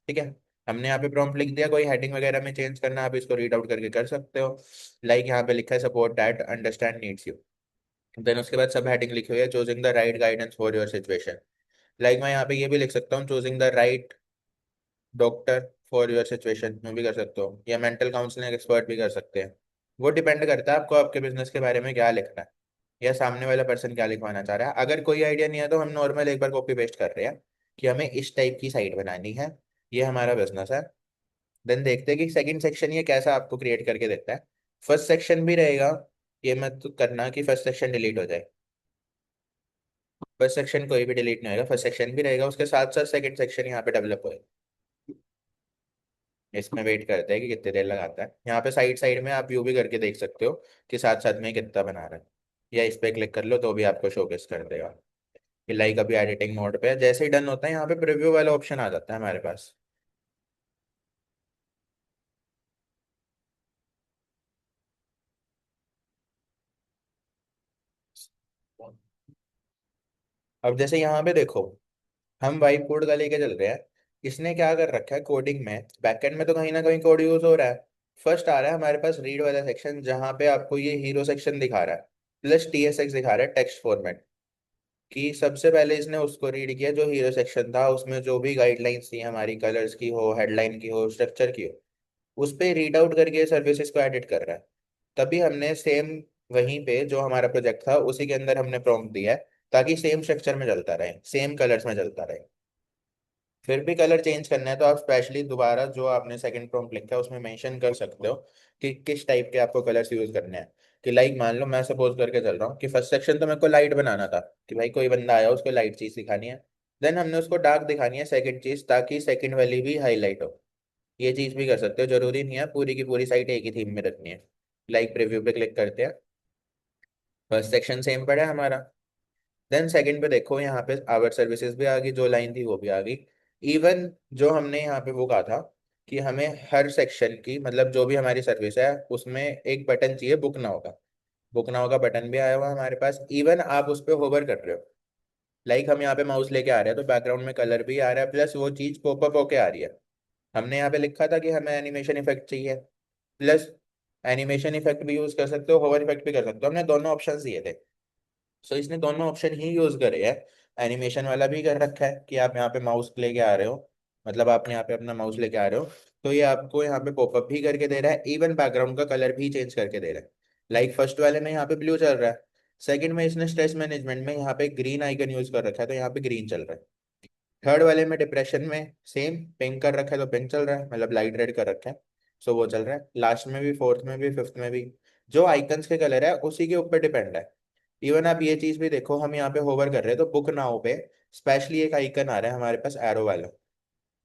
ठीक है, हमने यहाँ पे प्रॉम्प्ट लिख दिया, कोई हेडिंग वगैरह में चेंज करना आप इसको रीड आउट करके कर सकते हो। लाइक यहाँ पे लिखा है support that understand needs you. Then उसके बाद सब हेडिंग लिखी हुई है choosing the right guidance for your situation. Like मैं यहाँ पे ये भी लिख सकता हूँ choosing the right doctor for your situation में भी कर सकते हो, या मेंटल काउंसलिंग एक्सपर्ट भी कर सकते हैं। वो डिपेंड करता है आपको आपके बिजनेस के बारे में क्या लिखना है, या सामने वाला पर्सन क्या लिखवाना चाह रहा है। अगर कोई आइडिया नहीं है तो हम नॉर्मल एक बार कॉपी पेस्ट कर रहे हैं कि हमें इस टाइप की साइट बनानी है, ये हमारा बिजनेस है। देन देखते हैं कि सेकंड सेक्शन ये कैसा आपको क्रिएट करके देता है। फर्स्ट सेक्शन भी रहेगा, ये मत करना कि फर्स्ट सेक्शन डिलीट हो जाए। फर्स्ट सेक्शन कोई भी डिलीट नहीं होगा, फर्स्ट सेक्शन भी रहेगा, उसके साथ साथ सेकंड सेक्शन यहाँ पे डेवलप होएगा। इसमें वेट करते हैं कि कितनी देर लगाता है। यहाँ पे साइड साइड में आप व्यू भी करके देख सकते हो कि साथ साथ में कितना बना रहा है, या इस पे क्लिक कर लो तो भी आपको शोकेस कर देगा कि लाइक अभी एडिटिंग मोड पे है। जैसे ही डन होता है यहाँ पे प्रीव्यू वाला ऑप्शन आ जाता है हमारे पास। अब जैसे यहाँ पे देखो, हम वाइट कोड का लेके चल रहे हैं। इसने क्या कर रखा है कोडिंग में, बैकएंड में तो कहीं ना कहीं कोड यूज हो रहा है। फर्स्ट आ रहा है हमारे पास रीड वाला सेक्शन, जहाँ पे आपको ये हीरो सेक्शन दिखा रहा है, प्लस TSX दिखा रहा है, टेक्स्ट फॉर्मेट। कि सबसे पहले इसने उसको रीड किया जो हीरो सेक्शन था, उसमें जो भी गाइडलाइंस थी हमारी, कलर्स की हो, हेडलाइन की हो, स्ट्रक्चर की हो, उस पे रीड आउट करके सर्विसेज को एडिट कर रहा है। तभी हमने सेम वहीं पे जो हमारा प्रोजेक्ट था उसी के अंदर हमने प्रॉम्प्ट दिया है, ताकि सेम स्ट्रक्चर में चलता रहे, सेम कलर्स में चलता रहे। फिर भी कलर चेंज करना है तो आप स्पेशली दोबारा जो आपने सेकंड प्रॉम्प्ट लिखा है उसमें मेंशन कर सकते हो कि किस टाइप के आपको कलर्स यूज करने हैं। कि लाइक मान लो मैं सपोज करके चल रहा हूँ कि फर्स्ट सेक्शन तो मेरे को लाइट बनाना था, कि भाई कोई बंदा आया उसको लाइट चीज दिखानी है। देन हमने उसको डार्क दिखानी है सेकंड चीज, ताकि सेकंड वाली भी हाईलाइट हो। ये चीज भी कर सकते हो, जरूरी नहीं है पूरी की पूरी साइट एक ही थीम में रखनी है। लाइक प्रीव्यू पे क्लिक करते हैं, फर्स्ट सेक्शन सेम पड़ा है हमारा। देन सेकंड पे देखो यहाँ पे आवर सर्विसेज भी आ गई, जो लाइन थी वो भी आ गई। इवन जो हमने यहाँ पे वो कहा था कि हमें हर सेक्शन की, मतलब जो भी हमारी सर्विस है उसमें एक बटन चाहिए बुक नाउ का, बुक नाउ का बटन भी आया हुआ है हमारे पास। इवन आप उस पर होवर कर रहे हो, लाइक हम यहाँ पे माउस लेके आ रहे हैं तो बैकग्राउंड में कलर भी आ रहा है, प्लस वो चीज पॉपअप होके आ रही है। हमने यहाँ पे लिखा था कि हमें एनिमेशन इफेक्ट चाहिए, प्लस एनिमेशन इफेक्ट भी यूज कर सकते हो, होवर इफेक्ट भी कर सकते हो, हमने दोनों ऑप्शन दिए थे। सो इसने दोनों ऑप्शन ही यूज करे हैं। एनिमेशन वाला भी कर रखा है कि आप यहाँ पे माउस लेके आ रहे हो, मतलब आप यहाँ पे अपना माउस लेके आ रहे हो तो ये आपको यहाँ पे पॉपअप भी करके दे रहा है, इवन बैकग्राउंड का कलर भी चेंज करके दे रहा है। लाइक फर्स्ट वाले में यहाँ पे ब्लू चल रहा है, सेकंड में इसने स्ट्रेस मैनेजमेंट में यहाँ पे ग्रीन आइकन यूज कर रखा है तो यहाँ पे ग्रीन चल रहा है। थर्ड वाले में डिप्रेशन में सेम पिंक कर रखा है तो पिंक चल रहा है, मतलब लाइट रेड कर रखा है, सो वो चल रहा है। लास्ट में भी, फोर्थ में भी, फिफ्थ में भी जो आइकन्स के कलर है उसी के ऊपर डिपेंड है। इवन आप ये चीज भी देखो, हम यहाँ पे होवर कर रहे हैं तो बुक नाउ पे स्पेशली एक आइकन आ रहा है हमारे पास एरो वाला।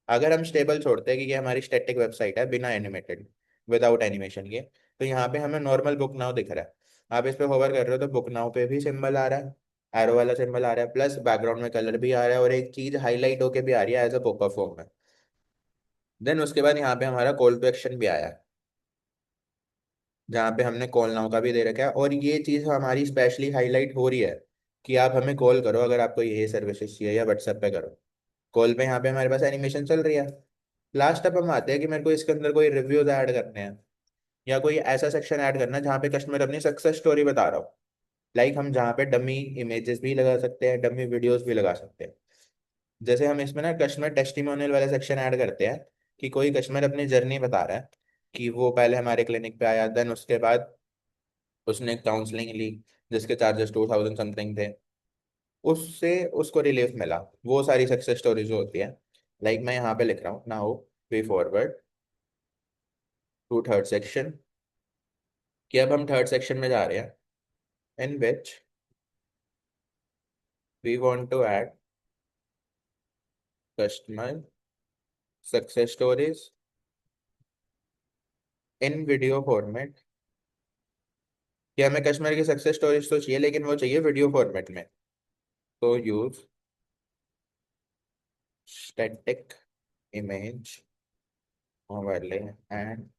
अगर हम स्टेबल छोड़ते हैं कि ये हमारी स्टैटिक वेबसाइट है बिना एनिमेटेड, विदाउट एनिमेशन के, तो यहाँ पे हमें नॉर्मल बुक नाउ दिख रहा है। आप इस पे होवर कर रहे हो तो बुक नाउ पे भी सिंबल आ रहा है, एरो वाला सिंबल आ रहा है, प्लस बैकग्राउंड में कलर भी आ रहा है और एक चीज हाईलाइट होके भी आ रही है एज अ पॉपअप फॉर्म में। देन उसके बाद यहाँ पे हमारा कॉल टू एक्शन भी आया है, जहाँ पे हमने कॉल नाउ का भी दे रखा है और ये चीज़ हमारी स्पेशली हाईलाइट हो रही है कि आप हमें कॉल करो अगर आपको ये सर्विसेज चाहिए, या व्हाट्सएप पे करो। कॉल पे यहाँ पे हमारे पास एनिमेशन चल रही है। लास्ट अब हम आते हैं कि मेरे को इसके अंदर कोई रिव्यूज ऐड करने हैं या कोई ऐसा सेक्शन ऐड करना है जहाँ पे कस्टमर अपनी सक्सेस स्टोरी बता रहा हो। लाइक हम जहाँ पे डमी इमेजेस भी लगा सकते हैं, डमी वीडियोस भी लगा सकते हैं। जैसे हम इसमें ना कस्टमर टेस्टिमोनियल वाला सेक्शन ऐड करते हैं कि कोई कस्टमर अपनी जर्नी बता रहा है कि वो पहले हमारे क्लिनिक पे आया, देन उसके बाद उसने काउंसलिंग ली जिसके चार्जेस 2000 समथिंग थे, उससे उसको रिलीफ मिला। वो सारी सक्सेस स्टोरीज जो होती है, लाइक मैं यहाँ पे लिख रहा हूँ now we forward to third section, कि अब हम थर्ड सेक्शन में जा रहे हैं in which we want to add customer success stories in video format. कि हमें कस्टमर की सक्सेस स्टोरीज तो चाहिए लेकिन वो चाहिए वीडियो फॉर्मेट में, तो use static image overlay and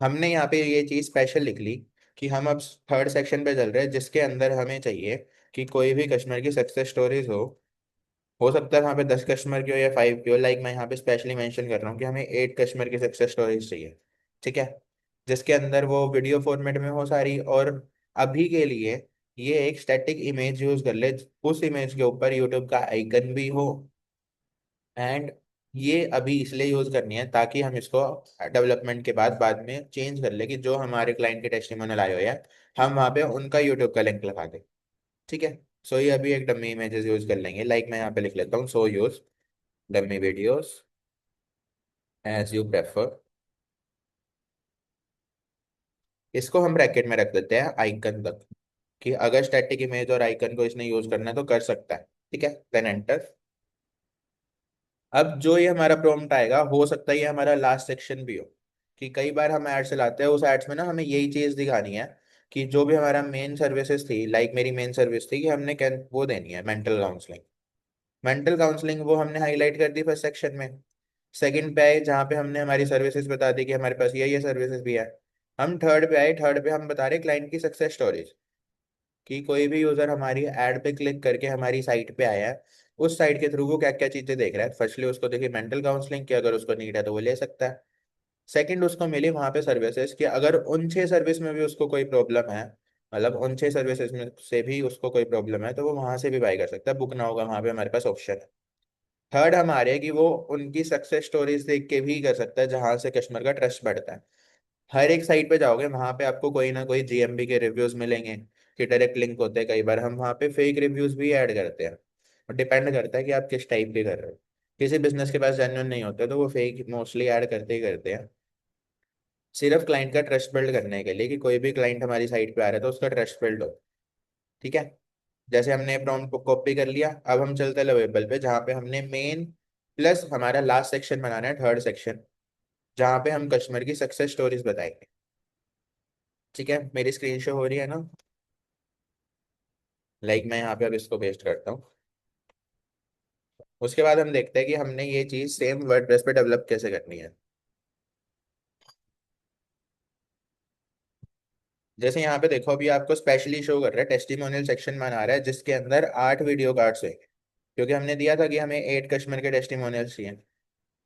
हमने यहाँ पे ये चीज स्पेशल लिख ली कि हम अब थर्ड सेक्शन पे चल रहे हैं जिसके अंदर हमें चाहिए कि कोई भी कस्टमर की सक्सेस स्टोरीज हो सकता है वहाँ पे 10 कस्टमर की हो या 5 की हो। लाइक मैं यहाँ पे स्पेशली मेंशन कर रहा हूँ कि हमें 8 कस्टमर की सक्सेस स्टोरीज चाहिए, ठीक है, जिसके अंदर वो वीडियो फॉर्मेट में हो सारी। और अभी के लिए ये एक स्टैटिक इमेज यूज कर ले, उस इमेज के ऊपर यूट्यूब का आइकन भी हो। एंड ये अभी इसलिए यूज करनी है ताकि हम इसको डेवलपमेंट के बाद में चेंज कर ले कि जो हमारे क्लाइंट के टेस्टिमोनियल आए हुए हैं हम वहाँ पे उनका यूट्यूब का लिंक लगा दें, ठीक है। सो ये अभी एक डमी इमेजेस यूज कर लेंगे, लाइक मैं यहाँ पे लिख लेता हूँ so use dummy videos as you prefer. इसको हम ब्रैकेट में रख देते हैं आइकन तक, कि अगर स्टैटिक इमेज और आइकन को इसने यूज करना है तो कर सकता है, ठीक है। Then enter. अब जो ये हमारा प्रॉम्प्ट आएगा हो सकता है ये हमारा लास्ट सेक्शन भी हो, कि कई बार हम एड चलाते हैं उस एड्स में ना हमें यही चीज दिखानी है कि जो भी हमारा मेन सर्विसेज थी, लाइक मेरी मेन सर्विस थी कि हमने वो देनी है मेंटल काउंसलिंग। मेंटल काउंसलिंग वो हमने हाईलाइट कर दी फर्स्ट सेक्शन में। सेकंड पे आए जहाँ पे हमने हमारी सर्विसेज बता दी कि हमारे पास ये सर्विसेज भी है। हम थर्ड पे आए, थर्ड पे हम बता रहे क्लाइंट की सक्सेस स्टोरीज, कि कोई भी यूजर हमारी एड पे क्लिक करके हमारी साइट पे आया है, उस साइट के थ्रू वो क्या क्या चीजें देख रहा है। फर्स्टली उसको देखिए मेंटल काउंसलिंग की, अगर उसको नीड है तो वो ले सकता है। सेकंड उसको मिली वहां पे सर्विसेज कि अगर उन 6 सर्विस में भी उसको कोई प्रॉब्लम है, मतलब उन 6 सर्विसेज में से भी उसको कोई प्रॉब्लम है तो वो वहां से भी बाय कर सकता है, बुक ना होगा वहां पे हमारे पास ऑप्शन है। थर्ड हमारे है कि वो उनकी सक्सेस स्टोरीज देख के भी कर सकता है जहां से कस्टमर का ट्रस्ट बढ़ता है। हर एक साइट पे जाओगे वहां पे आपको कोई ना कोई जीएमबी के रिव्यूज मिलेंगे, कि डायरेक्ट लिंक होते हैं। कई बार हम वहाँ पे फेक रिव्यूज भी ऐड करते हैं, और डिपेंड करता है कि आप किस टाइप के कर रहे हो। किसी बिजनेस के पास जेन्युइन नहीं होते तो वो फेक मोस्टली ऐड करते ही करते हैं, सिर्फ क्लाइंट का ट्रस्ट बिल्ड करने के लिए कि कोई भी क्लाइंट हमारी साइट पे आ रहा है तो उसका ट्रस्ट बिल्ड हो, ठीक है। जैसे हमने प्रॉम्प्ट को कॉपी कर लिया, अब हम चलते हैं लवेबल पे जहाँ पे हमने मेन प्लस हमारा लास्ट सेक्शन बनाना है, थर्ड सेक्शन, जहाँ पे हम कस्टमर की सक्सेस स्टोरीज बताएंगे, ठीक है। मेरी स्क्रीन शो हो रही है ना, लाइक मैं यहाँ पे अब इसको पेस्ट करता हूँ। उसके बाद हम देखते हैं कि हमने ये चीज़ सेम वर्डप्रेस पे डेवलप कैसे करनी है। जैसे यहाँ पे देखो, अभी आपको स्पेशली शो कर रहा है, टेस्टिमोनियल सेक्शन बना रहा है जिसके अंदर 8 वीडियो कार्ड्स हैं, क्योंकि हमने दिया था कि हमें 8 कस्टमर के टेस्टिमोनियल्स चाहिए।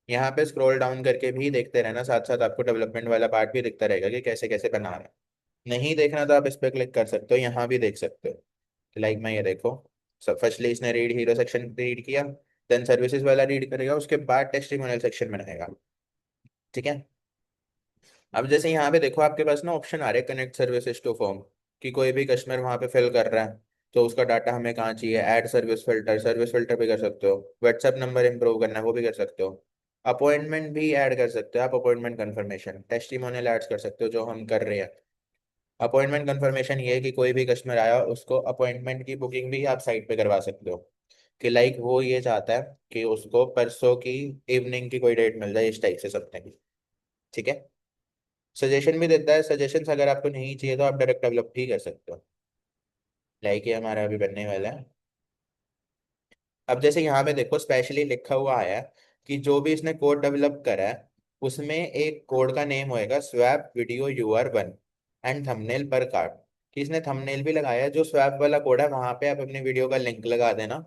यहाँ पे स्क्रॉल डाउन करके भी देखते रहना, साथ साथ आपको डेवलपमेंट वाला पार्ट भी दिखता रहेगा कि कैसे कैसे बना रहा है। नहीं देखना तो आप इस पर क्लिक कर सकते हो, यहाँ भी देख सकते हो। लाइक मैं ये देखो, सब फर्स्टली इसने रीड हीरो सेक्शन रीड किया, देन सर्विसेज वाला रीड करेगा, उसके बाद टेस्टिमोनियल सेक्शन बनाएगा। ठीक है। अब जैसे यहाँ पे देखो, आपके पास ना ऑप्शन आ रहे हैं कनेक्ट सर्विसेज टू फॉर्म, कि कोई भी कस्टमर वहाँ पे फिल कर रहा है तो उसका डाटा हमें कहाँ चाहिए। ऐड सर्विस फिल्टर भी कर सकते हो, व्हाट्सएप नंबर इंप्रूव करना है वो भी कर सकते हो, अपॉइंटमेंट भी ऐड कर सकते हो आप, अपॉइंटमेंट कंफर्मेशन, टेस्टिमोनियल ऐड कर सकते हो जो हम कर रहे हैं। अपॉइंटमेंट कंफर्मेशन ये है कि कोई भी कस्टमर आया उसको अपॉइंटमेंट की बुकिंग भी आप साइट पे करवा सकते हो, कि लाइक वो ये चाहता है कि उसको परसों की इवनिंग की कोई डेट मिल जाए, इस टाइप से सप्ताह की। ठीक है। सजेशन भी देता है, सजेशंस अगर आपको नहीं चाहिए तो आप डायरेक्ट डेवलप भी कर सकते हो, लाइक ये हमारा अभी बनने वाला है। अब जैसे यहाँ पे देखो, स्पेशली लिखा हुआ आया है कि जो भी इसने कोड डेवलप करा है उसमें एक कोड का नेम होएगा swap video UR1 and thumbnail पर कार्ड, कि इसने थंबनेल भी लगाया है। जो स्वैप वाला कोड है वहां पे आप अपनी वीडियो का लिंक लगा देना,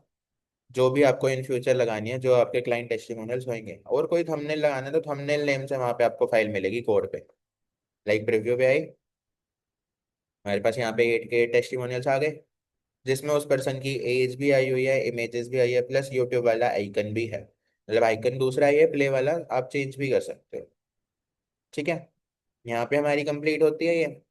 जो भी आपको इन फ्यूचर लगानी है, जो आपके क्लाइंट टेस्टिमोनियल्स होंगे, और कोई थंबनेल लगाना है तो थंबनेल नेम से वहां पे आपको फाइल मिलेगी कोड पे। लाइक प्रीव्यू पे आई, हमारे पास यहाँ पे 8 के टेस्टिमोनियल्स आ गए, जिसमें उस पर्सन की एज भी आई हुई है, इमेजेस भी आई है, प्लस यूट्यूब वाला आइकन भी है। मतलब आइकन दूसरा ही है, प्ले वाला आप चेंज भी कर सकते हो। ठीक है। यहाँ पे हमारी कंप्लीट होती है ये।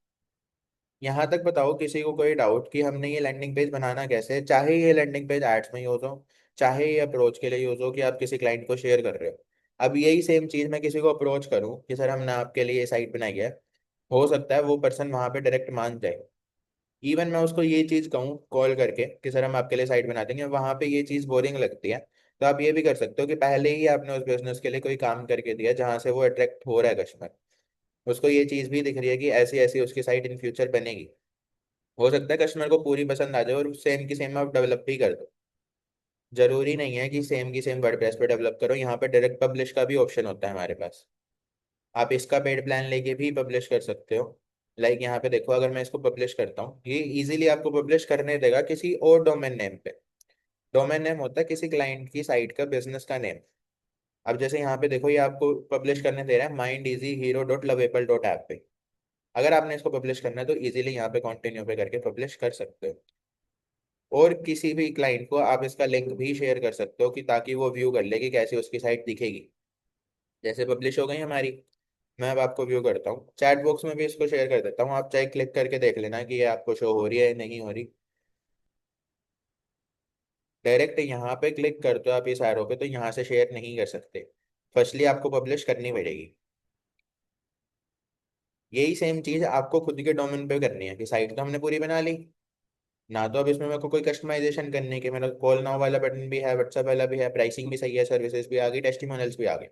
यहाँ तक बताओ किसी को कोई डाउट कि हमने ये लैंडिंग पेज बनाना कैसे है, चाहे ये लैंडिंग पेज एड्स में यूज हो, चाहे ये अप्रोच के लिए यूज हो कि आप किसी क्लाइंट को शेयर कर रहे हो। अब यही सेम चीज मैं किसी को अप्रोच करूँ कि सर हमने आपके लिए ये साइट बनाई है, हो सकता है वो पर्सन वहां पे डायरेक्ट मान जाए। इवन मैं उसको ये चीज कहूँ कॉल करके कि सर हम आपके लिए साइट बना देंगे, वहां पे ये चीज बोरिंग लगती है, तो आप ये भी कर सकते हो कि पहले ही आपने उस बिजनेस के लिए कोई काम करके दिया जहां से वो अट्रैक्ट हो रहा है कस्टमर, उसको ये चीज भी दिख रही है कि ऐसी ऐसी उसकी साइट इन फ्यूचर बनेगी। हो सकता है कस्टमर को पूरी पसंद आ जाए और सेम की सेम आप डेवलप भी कर दो। जरूरी नहीं है कि सेम की सेम वर्डप्रेस पे डेवलप करो, यहाँ पे डायरेक्ट पब्लिश का भी ऑप्शन होता है हमारे पास। आप इसका पेड प्लान लेके भी पब्लिश कर सकते हो। लाइक यहाँ पे देखो, अगर मैं इसको पब्लिश करता हूँ, ये इजीली आपको पब्लिश करने देगा किसी और डोमेन नेम पे। डोमेन नेम होता है किसी क्लाइंट की साइट का बिजनेस का नेम। अब जैसे यहाँ पे देखो, ये आपको पब्लिश करने दे रहा है mind easy hero dot lovable dot app पे। अगर आपने इसको पब्लिश करना है तो इजीली यहाँ पे कंटिन्यू पे करके पब्लिश कर सकते हो, और किसी भी क्लाइंट को आप इसका लिंक भी शेयर कर सकते हो कि ताकि वो व्यू कर ले कि कैसे उसकी साइट दिखेगी। जैसे पब्लिश हो गई हमारी, मैं अब आपको व्यू करता हूँ, चैट बॉक्स में भी इसको शेयर कर देता हूँ, आप चाहे क्लिक करके देख लेना कि ये आपको शो हो रही है या नहीं हो रही। डायरेक्ट यहाँ पे क्लिक करते हो आप इस एरो पे तो यहाँ से शेयर नहीं कर सकते, फर्स्टली आपको पब्लिश करनी पड़ेगी। यही सेम चीज आपको खुद के डोमेन पे करनी है, कि साइट तो हमने पूरी बना ली ना, तो अब इसमें मेरे को कोई कस्टमाइजेशन करने के, मेरा कॉल नाउ वाला बटन भी है, व्हाट्सएप वाला भी है, प्राइसिंग भी सही है, सर्विसेज भी आ गई, टेस्टिमोनियल्स भी आ गए।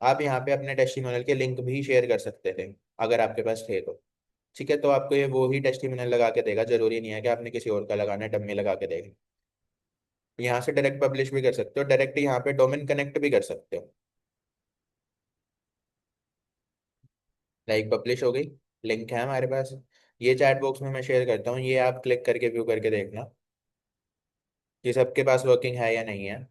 आप यहाँ पे अपने टेस्टिमोनियल के लिंक भी शेयर कर सकते थे अगर आपके पास थे तो। ठीक है, तो आपको ये वो ही टेस्टिमोनियल लगा के देगा, जरूरी नहीं है कि आपने किसी और का लगाना है, डम्मी लगा के देगा। यहाँ से डायरेक्ट पब्लिश भी कर सकते हो, डायरेक्ट यहाँ पे डोमेन कनेक्ट भी कर सकते हो। लाइक पब्लिश हो गई, लिंक है हमारे पास, ये चैट बॉक्स में मैं शेयर करता हूँ, ये आप क्लिक करके व्यू करके देखना कि सबके पास वर्किंग है या नहीं है।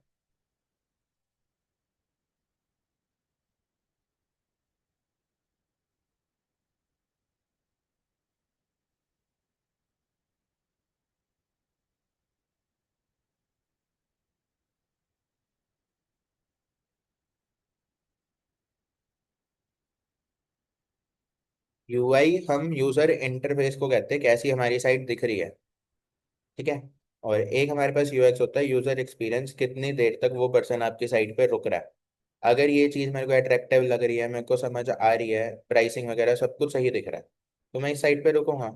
यूआई हम यूजर इंटरफेस को कहते हैं, कैसी हमारी साइट दिख रही है। ठीक है। और एक हमारे पास यूएक्स होता है, यूजर एक्सपीरियंस, कितनी देर तक वो पर्सन आपकी साइट पे रुक रहा है। अगर ये चीज़ मेरे को अट्रैक्टिव लग रही है, मेरे को समझ आ रही है, प्राइसिंग वगैरह सब कुछ सही दिख रहा है, तो मैं इस साइट पे रुकूंगा।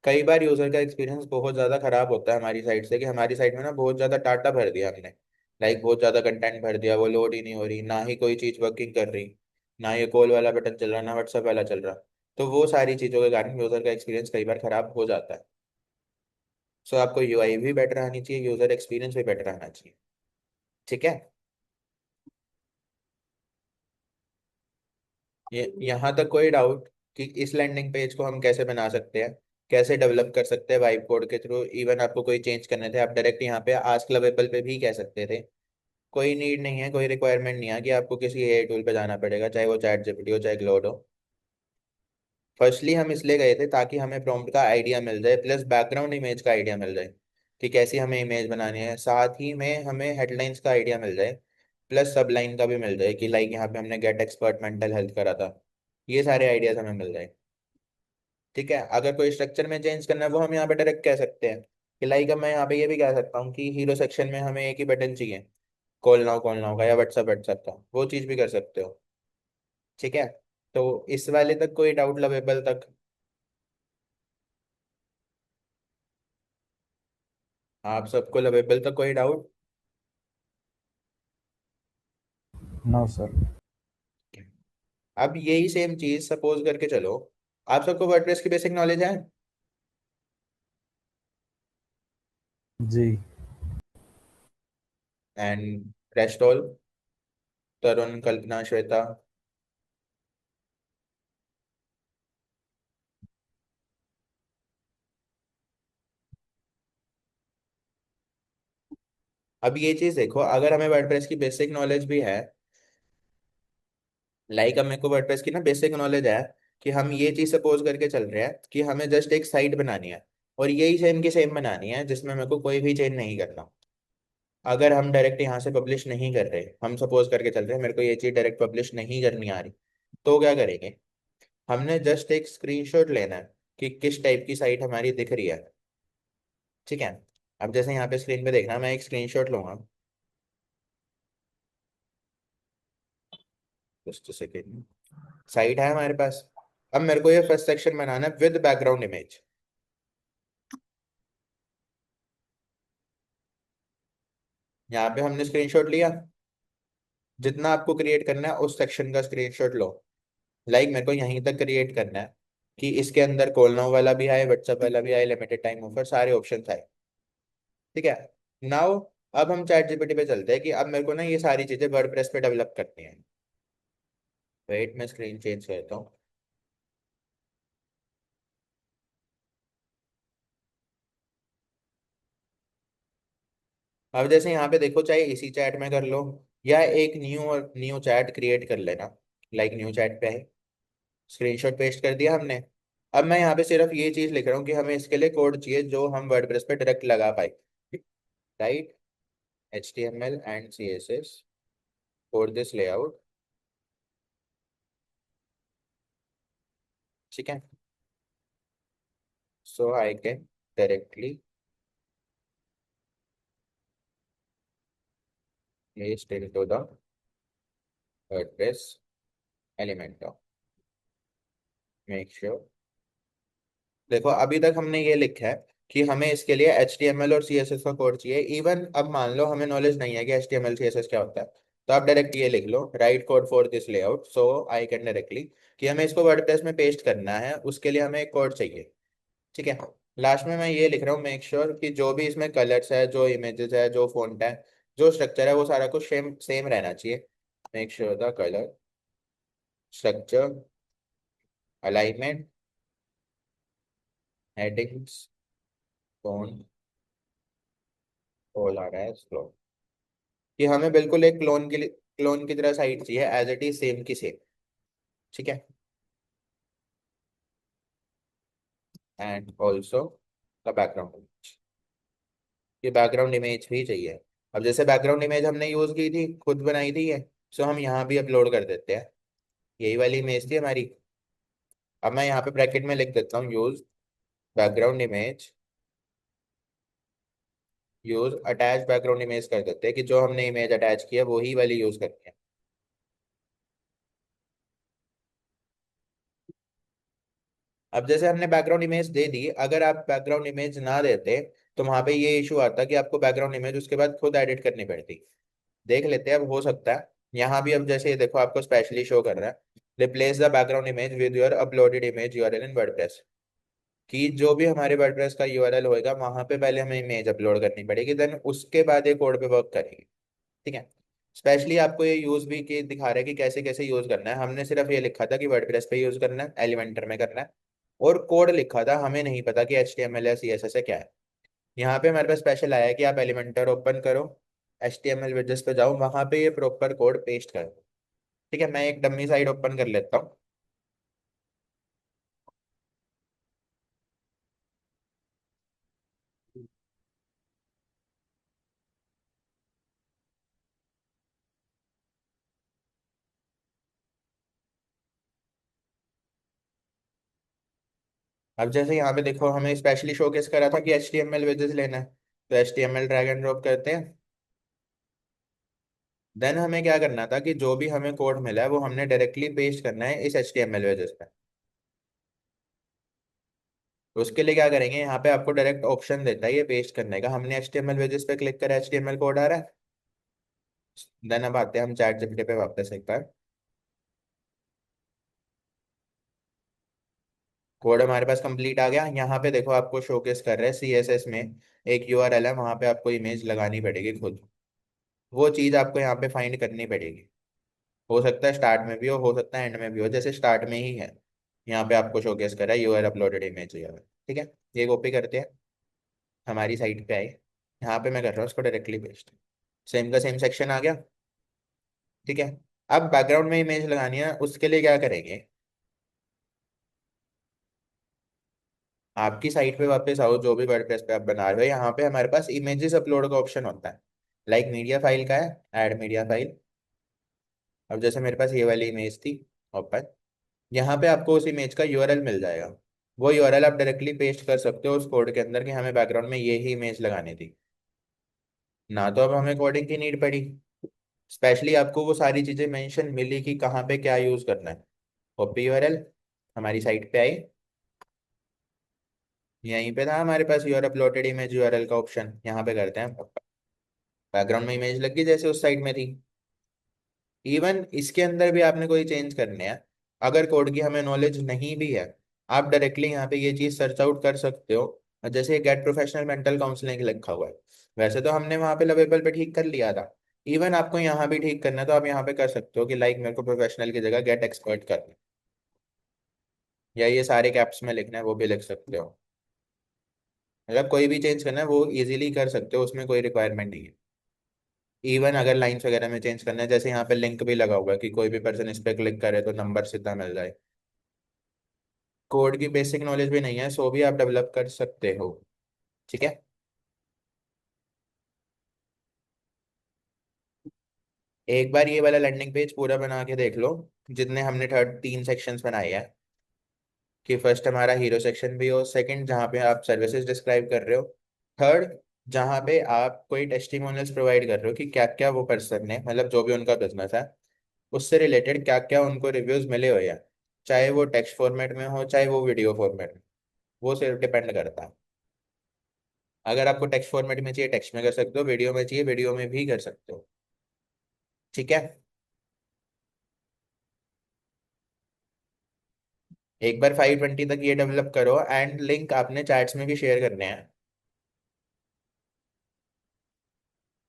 कई बार यूजर का एक्सपीरियंस बहुत ज़्यादा खराब होता है हमारी साइड से, कि हमारी साइट में ना बहुत ज़्यादा डाटा भर दिया हमने, लाइक बहुत ज़्यादा कंटेंट भर दिया, वो लोड ही नहीं हो रही, ना ही कोई चीज़ वर्किंग कर रही, ना ये कॉल वाला बटन चल रहा, ना व्हाट्सएप वाला चल रहा। तो वो सारी चीज़ों के कारण यूजर का एक्सपीरियंस कई बार खराब हो जाता है। सो आपको यूआई भी बेटर आनी चाहिए, यूजर एक्सपीरियंस भी बेटर आना चाहिए। ठीक है। ये यहाँ तक कोई डाउट कि इस लैंडिंग पेज को हम कैसे बना सकते हैं, कैसे डेवलप कर सकते हैं वाइब कोड के थ्रू? इवन आपको कोई चेंज करने थे, आप डायरेक्ट यहाँ पे आस्क लवेबल पे भी कह सकते थे। कोई नीड नहीं है, कोई रिक्वायरमेंट नहीं है कि आपको किसी एआई टूल पे जाना पड़ेगा, चाहे वो चैट जीपीटी हो चाहे क्लाउड हो। फर्स्टली हम इसलिए गए थे ताकि हमें प्रॉम्प्ट का आइडिया मिल जाए, प्लस बैकग्राउंड इमेज का आइडिया मिल जाए कि कैसी हमें इमेज बनानी है, साथ ही में हमें हेडलाइंस का आइडिया मिल जाए, प्लस सब लाइन का भी मिल जाए कि लाइक यहाँ पे हमने गेट एक्सपर्ट मेंटल हेल्थ करा था। ये सारे आइडियाज हमें मिल जाए। ठीक है, अगर कोई स्ट्रक्चर में चेंज करना है वो हम यहाँ पे डायरेक्ट कह सकते हैं कि लाइक अब मैं यहाँ पे ये भी कह सकता हूँ कि हीरो सेक्शन में हमें एक ही बटन चाहिए, कॉल नाउ का या व्हाट्सअप व्हाट्सअप का, वो चीज़ भी कर सकते हो। ठीक है, तो इस वाले तक कोई डाउट लवेबल तक? आप सबको लवेबल तक कोई डाउट? No sir. अब यही सेम चीज सपोज करके चलो, आप सबको वर्डप्रेस की बेसिक नॉलेज है? जी। एंड रेस्ट ऑल, तरुण कल्पना श्वेता? अब ये चीज देखो, अगर हमें वर्डप्रेस की बेसिक नॉलेज भी है, लाइक अब मेरे को वर्डप्रेस की ना बेसिक नॉलेज है कि हम ये चीज सपोज करके चल रहे हैं कि हमें जस्ट एक साइट बनानी है, और यही सेम की सेम बनानी है जिसमें मेरे को कोई भी चेंज नहीं करना। अगर हम डायरेक्ट यहाँ से पब्लिश नहीं कर रहे, हम सपोज करके चल रहे हैं मेरे को ये चीज डायरेक्ट पब्लिश नहीं करनी आ रही, तो क्या करेंगे? हमने जस्ट एक स्क्रीनशॉट लेना है कि किस टाइप की साइट हमारी दिख रही है। ठीक है, अब जैसे यहाँ पे स्क्रीन पे देखना, मैं एक स्क्रीनशॉट लूंगा, जस्ट सेकेंड। साइट है हमारे पास। अब मेरे को ये फर्स्ट सेक्शन बनाना है विद बैकग्राउंड इमेज। यहाँ पे हमने स्क्रीनशॉट लिया, जितना आपको क्रिएट करना है उस सेक्शन का स्क्रीनशॉट लो। लाइक मेरे को यहीं तक क्रिएट करना है कि इसके अंदर कॉल नाउ वाला भी आए, व्हाट्सएप वाला भी आए, लिमिटेड टाइम ऑफर, सारे ऑप्शन आए। ठीक है, नाउ अब हम चैट जीपीटी पे चलते हैं कि अब मेरे को ना ये सारी चीजें वर्डप्रेस पे डेवलप करनी है। वेट, मैं स्क्रीन चेंज करता हूँ। अब जैसे यहाँ पे देखो, चाहे इसी चैट में कर लो या एक न्यू चैट क्रिएट कर लेना। लाइक न्यू चैट पे है, स्क्रीनशॉट पेस्ट कर दिया हमने। अब मैं यहाँ पे सिर्फ ये चीज लिख रहा हूँ कि हमें इसके लिए कोड चाहिए जो हम वर्डप्रेस पे डायरेक्ट लगा पाए। Right, HTML and CSS for this layout. ठीक है, so I can directly paste into the WordPress Elementor। Make sure, देखो अभी तक हमने ये लिखा है कि हमें इसके लिए HTML और CSS का कोड चाहिए। इवन अब मान लो हमें नॉलेज नहीं है कि HTML CSS क्या होता है, तो आप डायरेक्ट ये लिख लो, write code for this layout, so I can directly कि हमें इसको वर्डप्रेस में पेस्ट करना है, उसके लिए हमें एक कोड चाहिए। ठीक है, लास्ट में मैं ये लिख रहा हूँ, मेक श्योर कि जो भी इसमें कलर्स है, जो इमेजेस है, जो फॉन्ट है, जो स्ट्रक्चर है, वो सारा कुछ सेम सेम रहना चाहिए। Make sure the colour, structure, alignment, headings, font, all आ रहा है स्लो, कि हमें बिल्कुल एक क्लोन की तरह साइट चाहिए, एज इट इज सेम की सेम। ठीक है, and also the background image, ये बैकग्राउंड इमेज भी चाहिए। अब जैसे बैकग्राउंड इमेज हमने यूज की थी, खुद बनाई थी है, सो हम यहाँ भी अपलोड कर देते हैं। यही वाली इमेज थी हमारी। अब मैं यहाँ पे ब्रैकेट में लिख देता हूँ, use background image, use attach background image कर देते हैं कि जो हमने इमेज अटैच किया वही वाली यूज करनी है। अब जैसे हमने बैकग्राउंड इमेज दे दी, अगर आप बैकग्राउंड इमेज ना देते तो वहां पे ये इशू आता कि आपको बैकग्राउंड इमेज उसके बाद खुद एडिट करनी पड़ती। देख लेते हैं, अब हो सकता है यहाँ भी। अब जैसे ये देखो, आपको स्पेशली शो कर रहा है, replace the background image with your uploaded image URL in WordPress, कि जो भी हमारे वर्डप्रेस का यूआरएल होएगा वहां पे पहले हमें इमेज अपलोड करनी पड़ेगी, देन उसके बाद ये कोड पे वर्क करेगी। ठीक है, स्पेशली आपको ये यूज भी के दिखा रहा है कि कैसे कैसे यूज करना है। हमने सिर्फ ये लिखा था कि वर्डप्रेस पे यूज करना है, एलिमेंटर में करना है, और कोड लिखा था, हमें नहीं पता कि HTML या CSS है क्या है। यहाँ पे हमारे पास स्पेशल आया है कि आप एलिमेंटर ओपन करो, HTML वेजेस पे जाओ, वहां पे ये प्रॉपर कोड पेस्ट करो। ठीक है, मैं एक डमी साइट ओपन कर लेता हूँ। अब जैसे यहाँ पे देखो, हमें स्पेशली शोकेस करा था कि HTML वेजेस लेना है, तो HTML ड्रैग एंड ड्रॉप करते हैं। देन हमें क्या करना था कि जो भी हमें कोड मिला है वो हमने डायरेक्टली पेस्ट करना है इस HTML वेजेस पे। तो उसके लिए क्या करेंगे, यहाँ पे आपको डायरेक्ट ऑप्शन देता है ये पेस्ट करने का। हमने HTML वेजेस पे क्लिक करा, HTML कोड आ रहा है। देन अब आते हैं हम चैट जीपीटी पे वापस एक बार। कोड हमारे पास कंप्लीट आ गया। यहाँ पे देखो आपको शोकेस कर रहे हैं CSS में एक URL है, वहां पे आपको इमेज लगानी पड़ेगी खुद। वो चीज आपको यहाँ पे फाइंड करनी पड़ेगी। हो सकता है स्टार्ट में भी हो सकता है एंड में भी हो, जैसे स्टार्ट में ही है। यहाँ पे आपको शोकेस कर रहा है यूआर अपलोडेड इमेज। ठीक है, ये कॉपी करते हैं, हमारी साइट पे आए। यहाँ पे मैं कर रहा हूँ उसको डायरेक्टली पेस्ट। सेम का सेम सेक्शन आ गया। ठीक है, अब बैकग्राउंड में इमेज लगानी है, उसके लिए क्या करेंगे, आपकी साइट पे वापस आओ, जो भी वर्डप्रेस पे आप बना रहे हो, यहाँ पे हमारे पास इमेजेस अपलोड का ऑप्शन होता है। लाइक मीडिया फाइल का है, ऐड मीडिया फाइल। अब जैसे मेरे पास ये वाली इमेज थी ओपन, यहाँ पे आपको उस इमेज का यूआरएल मिल जाएगा। वो यूआरएल आप डायरेक्टली पेस्ट कर सकते हो उस कोड के अंदर कि हमें बैकग्राउंड में ये ही इमेज लगानी थी ना। तो अब हमें कोडिंग की नीड पड़ी। स्पेशली आपको वो सारी चीजें मेंशन मिली कि कहाँ पे क्या यूज करना है। कॉपी यूआरएल, हमारी साइट पे आई, यहीं पे था हमारे पास यूआर अपलोडेड इमेज यूआरएल का ऑप्शन। यहाँ पे करते हैं, बैकग्राउंड में इमेज लग गई जैसे उस साइट में थी। इवन इसके अंदर भी आपने कोई चेंज करने हैं, अगर कोड की हमें नॉलेज नहीं भी है, आप डायरेक्टली यहाँ पे ये चीज सर्च आउट कर सकते हो। जैसे गेट प्रोफेशनल मेंटल काउंसलिंग लिखा हुआ है, वैसे तो हमने वहाँ पे लवेबल पे ठीक कर लिया था। इवन आपको यहाँ भी ठीक करना है तो आप यहाँ पे कर सकते हो कि लाइक मेरे को प्रोफेशनल की जगह गेट एक्सपर्ट करना है, या ये सारे कैप्स में लिखना है वो भी लिख सकते हो। मतलब कोई भी चेंज करना है वो इजीली कर सकते हो, उसमें कोई रिक्वायरमेंट नहीं है। इवन अगर लाइंस वगैरह में चेंज करना है, जैसे यहाँ पे लिंक भी लगा हुआ है कि कोई भी पर्सन इस पे क्लिक करे तो नंबर सीधा मिल जाए। कोड की बेसिक नॉलेज भी नहीं है, सो भी आप डेवलप कर सकते हो। ठीक है, एक बार ये वाला लैंडिंग पेज पूरा बना के देख लो, जितने हमने थर्ड 3 सेक्शंस बनाए हैं, कि फर्स्ट हमारा हीरो सेक्शन भी हो, सेकंड जहाँ पे आप सर्विसेज डिस्क्राइब कर रहे हो, थर्ड जहाँ पे आप कोई टेस्टिमोनियल्स प्रोवाइड कर रहे हो कि क्या क्या वो पर्सन ने, मतलब जो भी उनका बिजनेस है उससे रिलेटेड क्या क्या उनको रिव्यूज मिले हुए हैं, चाहे वो टेक्स्ट फॉर्मेट में हो चाहे वो वीडियो फॉर्मेट में, वो सिर्फ डिपेंड करता है। अगर आपको टेक्स्ट फॉर्मेट में चाहिए टेक्स्ट में कर सकते हो, वीडियो में चाहिए वीडियो में भी कर सकते हो। ठीक है, एक बार 520 तक ये डेवलप करो, एंड लिंक आपने चैट्स में भी शेयर करने हैं।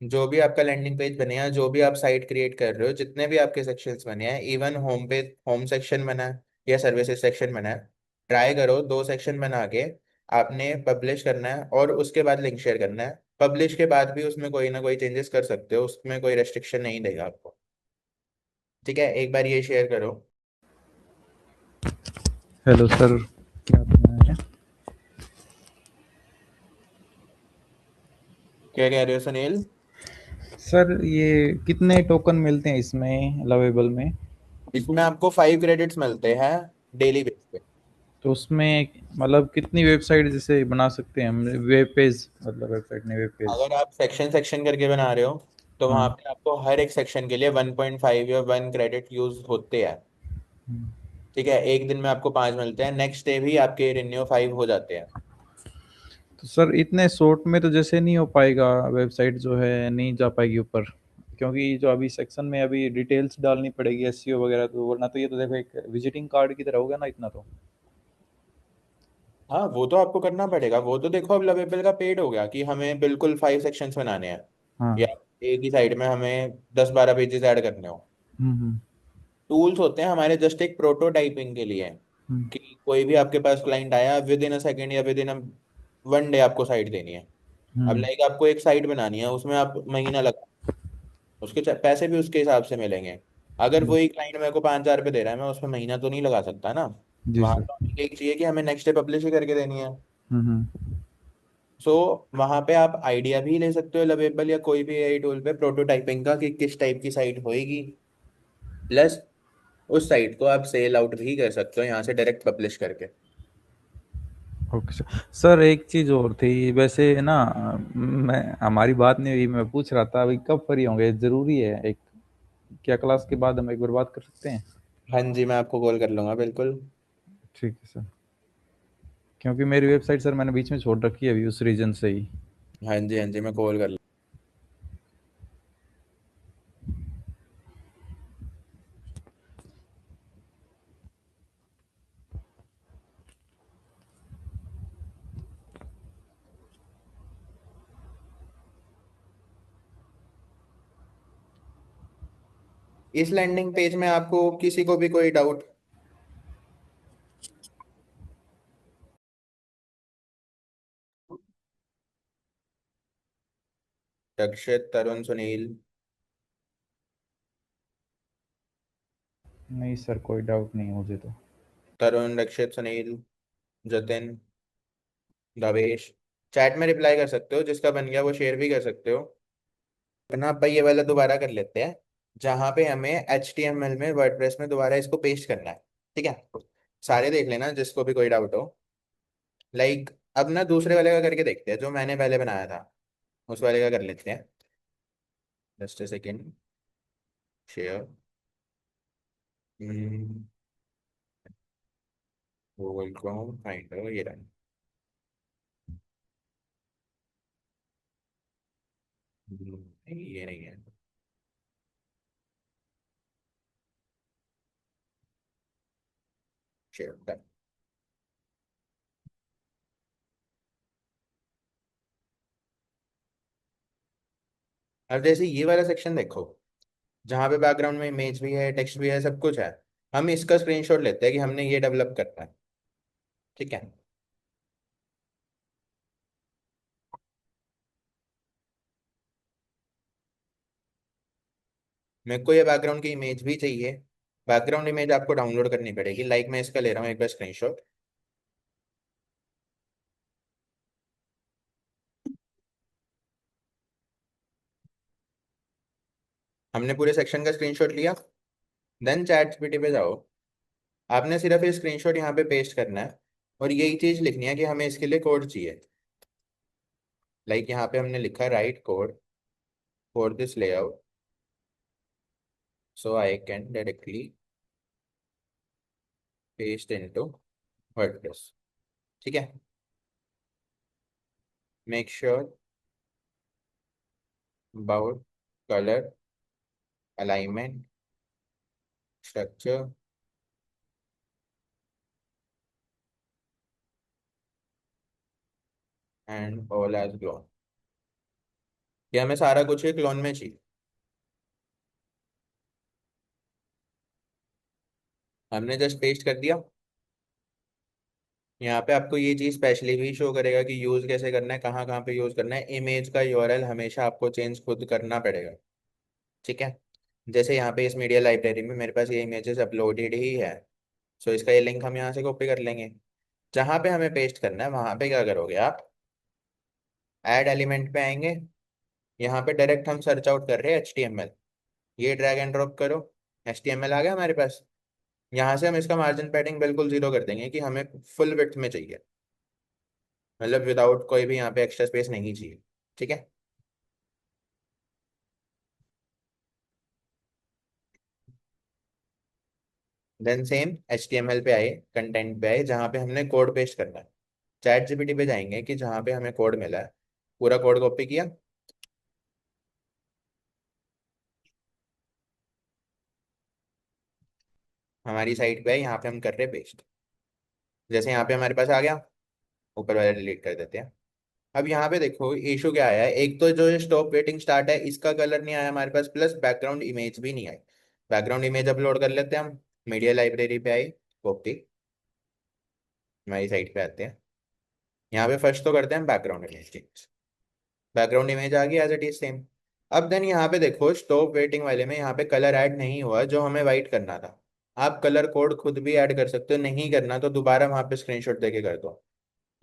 जो भी आपका लैंडिंग पेज बने हैं, जो भी आप साइट क्रिएट कर रहे हो, जितने भी आपके सेक्शंस बने हैं, इवन होम पे होम सेक्शन बना है या सर्विसेज सेक्शन बना है, ट्राई करो 2 सेक्शन बना के आपने पब्लिश करना है और उसके बाद लिंक शेयर करना है। पब्लिश के बाद भी उसमें कोई ना कोई चेंजेस कर सकते हो, उसमें कोई रेस्ट्रिक्शन नहीं देगा आपको। ठीक है, एक बार ये शेयर करो। हेलो सर, क्या बनाया है? क्या कह रहे हो सुनील? सर ये कितने टोकन मिलते हैं इसमें लवेबल में? इसमें आपको 5 क्रेडिट्स मिलते हैं डेली बेस पे। तो उसमें मतलब कितनी वेबसाइट जैसे बना सकते हैं हम? वेब पेज, मतलब वेबसाइट नहीं, वेब पेज। अगर आप सेक्शन सेक्शन करके बना रहे हो तो वहां हाँ। पे आपको हर एक सेक्शन के लिए 1.5 या 1 क्रेडिट यूज होते हैं। ठीक है, एक दिन में आपको 5 मिलते हैं, नेक्स्ट डे भी आपके रिन्यू 5 हो जाते हैं। तो सर इतने शॉर्ट में तो जैसे नहीं हो पाएगा, वेबसाइट जो है नहीं जा पाएगी ऊपर, क्योंकि जो अभी सेक्शन में अभी डिटेल्स डालनी पड़ेगी, एसईओ वगैरह, तो वरना तो ये तो देखो एक विजिटिंग कार्ड की तरह हो गया ना इतना तो। हाँ, वो तो आपको करना पड़ेगा। वो तो देखो अब लवेबल का पेड हो गया कि हमें बिल्कुल 5 सेक्शंस बनाने हैं, या हाँ। एक ही साइड में हमें 10-12 पेजेस ऐड करने हो। हम्म टूल्स होते हैं हमारे जस्ट एक प्रोटोटाइपिंग के लिए, हम्म कि कोई भी आपके पास क्लाइंट आया, विद इन अ सेकेंड या विद इन अ 1 डे आपको साइट देनी है। अब हम्म लाइक आपको एक साइट बनानी है, उसमें आप महीना लगा, उसके पैसे भी उसके हिसाब से मिलेंगे। अगर हम्म, वही क्लाइंट मेरे को 5,000 रुपये दे रहा है, मैं उसमें महीना तो नहीं लगा सकता ना। जी वहां सर। तो हमें एक चाहिए कि हमें नेक्स्ट डे पब्लिश ही करके देनी है। हम्म। सो वहां पे आप आइडिया भी ले सकते हो लवेबल या कोई भी एआई टूल पे प्रोटोटाइपिंग का, कि किस टाइप की साइट होएगी। प्लस उस साइट को आप सेल आउट भी कर सकते हो यहाँ से डायरेक्ट पब्लिश करके। Okay sir. सर एक चीज़ और थी वैसे ना, मैं हमारी बात नहीं हुई, मैं पूछ रहा था अभी कब फ्री होंगे, ज़रूरी है एक, क्या क्लास के बाद हम एक बार बात कर सकते हैं? हाँ जी, मैं आपको कॉल कर लूंगा बिल्कुल। ठीक है सर, क्योंकि मेरी वेबसाइट सर मैंने बीच में छोड़ रखी है अभी उस रीजन से ही। हाँ जी, हाँ जी, मैं कॉल कर। इस लैंडिंग पेज में आपको किसी को भी कोई डाउट? रक्षित, तरुण, सुनील? नहीं सर, कोई डाउट नहीं है मुझे तो। तरुण, रक्षित, सुनील, जतिन, दवेश। चैट में रिप्लाई कर सकते हो, जिसका बन गया वो शेयर भी कर सकते हो। ना भाई, ये वाला दोबारा कर लेते हैं, जहाँ पे हमें HTML में वर्डप्रेस में दोबारा इसको पेस्ट करना है। ठीक है, सारे देख लेना जिसको भी कोई डाउट हो। लाइक अब ना दूसरे वाले का करके देखते हैं, जो मैंने पहले बनाया था उस वाले का कर लेते हैं। Just a second. Share Google Chrome finder, ये रहा। नहीं, ये नहीं है। शेयर। अब जैसे ये वाला सेक्शन देखो, जहाँ पे बैकग्राउंड में इमेज भी है, टेक्स्ट भी है, सब कुछ है। हम इसका स्क्रीनशॉट लेते हैं कि हमने ये डेवलप करना है। ठीक है, मेरे को ये बैकग्राउंड की इमेज भी चाहिए। बैकग्राउंड इमेज आपको डाउनलोड करनी पड़ेगी। लाइक मैं इसका ले रहा हूँ एक बार स्क्रीनशॉट। हमने पूरे सेक्शन का स्क्रीनशॉट लिया। देन चैट जीपीटी पे जाओ। आपने सिर्फ ये स्क्रीनशॉट यहाँ पे पेस्ट करना है, और यही चीज लिखनी है कि हमें इसके लिए कोड चाहिए। लाइक यहाँ पे हमने लिखा write code for this layout so I can directly paste into WordPress. ठीक है, make sure about colour, alignment, structure and all as clone. ये हमें सारा कुछ एक क्लोन में चाहिए। हमने जस्ट पेस्ट कर दिया। यहाँ पे आपको ये चीज स्पेशली भी शो करेगा कि यूज कैसे करना है, कहाँ कहाँ पे यूज करना है। इमेज का यूआरएल हमेशा आपको चेंज खुद करना पड़ेगा। ठीक है, जैसे यहाँ पे इस मीडिया लाइब्रेरी में मेरे पास ये इमेजेस अपलोडेड ही है। सो इसका ये लिंक हम यहाँ से कॉपी कर लेंगे। जहाँ पे हमें पेस्ट करना है वहां पे क्या करोगे आप, ऐड एलिमेंट पे आएंगे। यहाँ पे डायरेक्ट हम सर्च आउट कर रहे हैं HTML। ये ड्रैग एंड ड्रॉप करो, HTML आ गया हमारे पास। यहाँ से हम इसका मार्जिन पैडिंग बिल्कुल जीरो कर देंगे, कि हमें फुल विड्थ में चाहिए, मतलब विदाउट कोई भी यहाँ पे एक्स्ट्रा स्पेस नहीं चाहिए। ठीक है, देन सेम HTML पे आए, कंटेंट पे आए, जहाँ पे हमने कोड पेस्ट करना है। चैट जीपीटी पे जाएंगे कि जहाँ पे हमें कोड मिला है, पूरा कोड कॉपी किया, हमारी साइट पे है, यहाँ पे हम कर रहे पेस्ट। जैसे यहाँ पे हमारे पास आ गया, ऊपर वाला डिलीट कर देते हैं। अब यहाँ पे देखो इशू क्या आया है, एक तो जो स्टॉप वेटिंग स्टार्ट है इसका कलर नहीं आया हमारे पास, प्लस बैकग्राउंड इमेज भी नहीं आई। बैकग्राउंड इमेज अपलोड कर लेते हैं हम। मीडिया लाइब्रेरी पे आई, ओके, हमारी साइट पे आते हैं। यहाँ पे फर्स्ट तो करते हैं background image change. Background image आ गई एज इट इज सेम। अब देन यहाँ पे देखो स्टॉप वेटिंग वाले में यहाँ पे कलर ऐड नहीं हुआ जो हमें वाइट करना था। आप कलर कोड खुद भी ऐड कर सकते हो, नहीं करना तो दोबारा वहाँ पे स्क्रीनशॉट देके कर दो।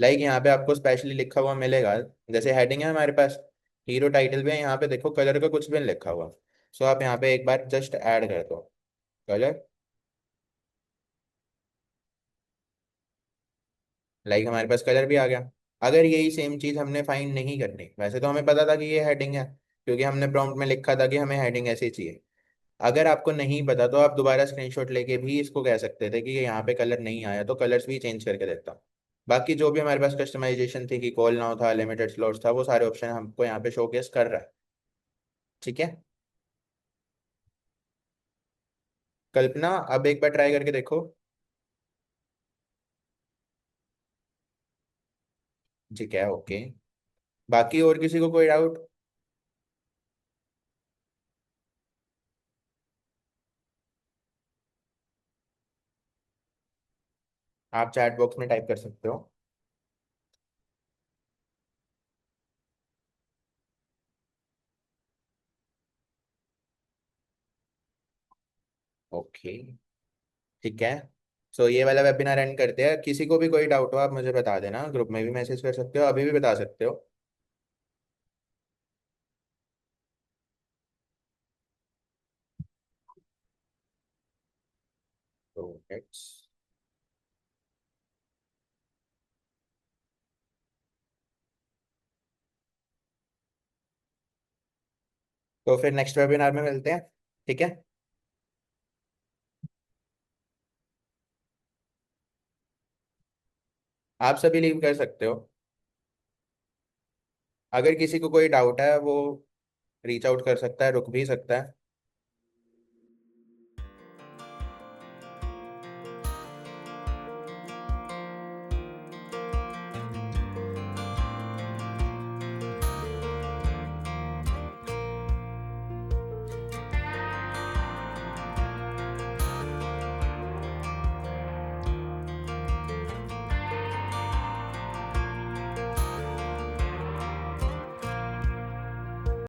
लाइक यहाँ पे आपको स्पेशली लिखा हुआ मिलेगा, जैसे हेडिंग है हमारे पास, हीरो टाइटल भी है, यहाँ पे देखो कलर का कुछ भी नहीं लिखा हुआ। सो आप यहाँ पे एक बार जस्ट ऐड कर दो कलर। लाइक हमारे पास कलर भी आ गया। अगर यही सेम चीज हमने फाइंड नहीं करनी, वैसे तो हमें पता था कि ये हेडिंग है, क्योंकि हमने प्रॉम्प्ट में लिखा था कि हमें हेडिंग ऐसी चाहिए। अगर आपको नहीं पता तो आप दोबारा स्क्रीनशॉट लेके भी इसको कह सकते थे कि ये यहाँ पे कलर नहीं आया तो कलर्स भी चेंज करके देता हूँ। बाकी जो भी हमारे पास कस्टमाइजेशन थी कि कॉल नाउ था, लिमिटेड स्लॉट्स था, वो सारे ऑप्शन हमको यहाँ पे शोकेस कर रहा है। ठीक है। कल्पना अब एक बार ट्राई करके देखो। ठीक है, ओके। बाकी और किसी को कोई डाउट? आप चैट बॉक्स में टाइप कर सकते हो। ओके, ठीक है। सो ये वाला वेबिनार एंड करते हैं। किसी को भी कोई डाउट हो आप मुझे बता देना, ग्रुप में भी मैसेज कर सकते हो, अभी भी बता सकते हो। तो लेट्स, तो फिर नेक्स्ट वेबिनार में मिलते हैं। ठीक है। आप सभी लीव कर सकते हो। अगर किसी को कोई डाउट है वो रीच आउट कर सकता है, रुक भी सकता है।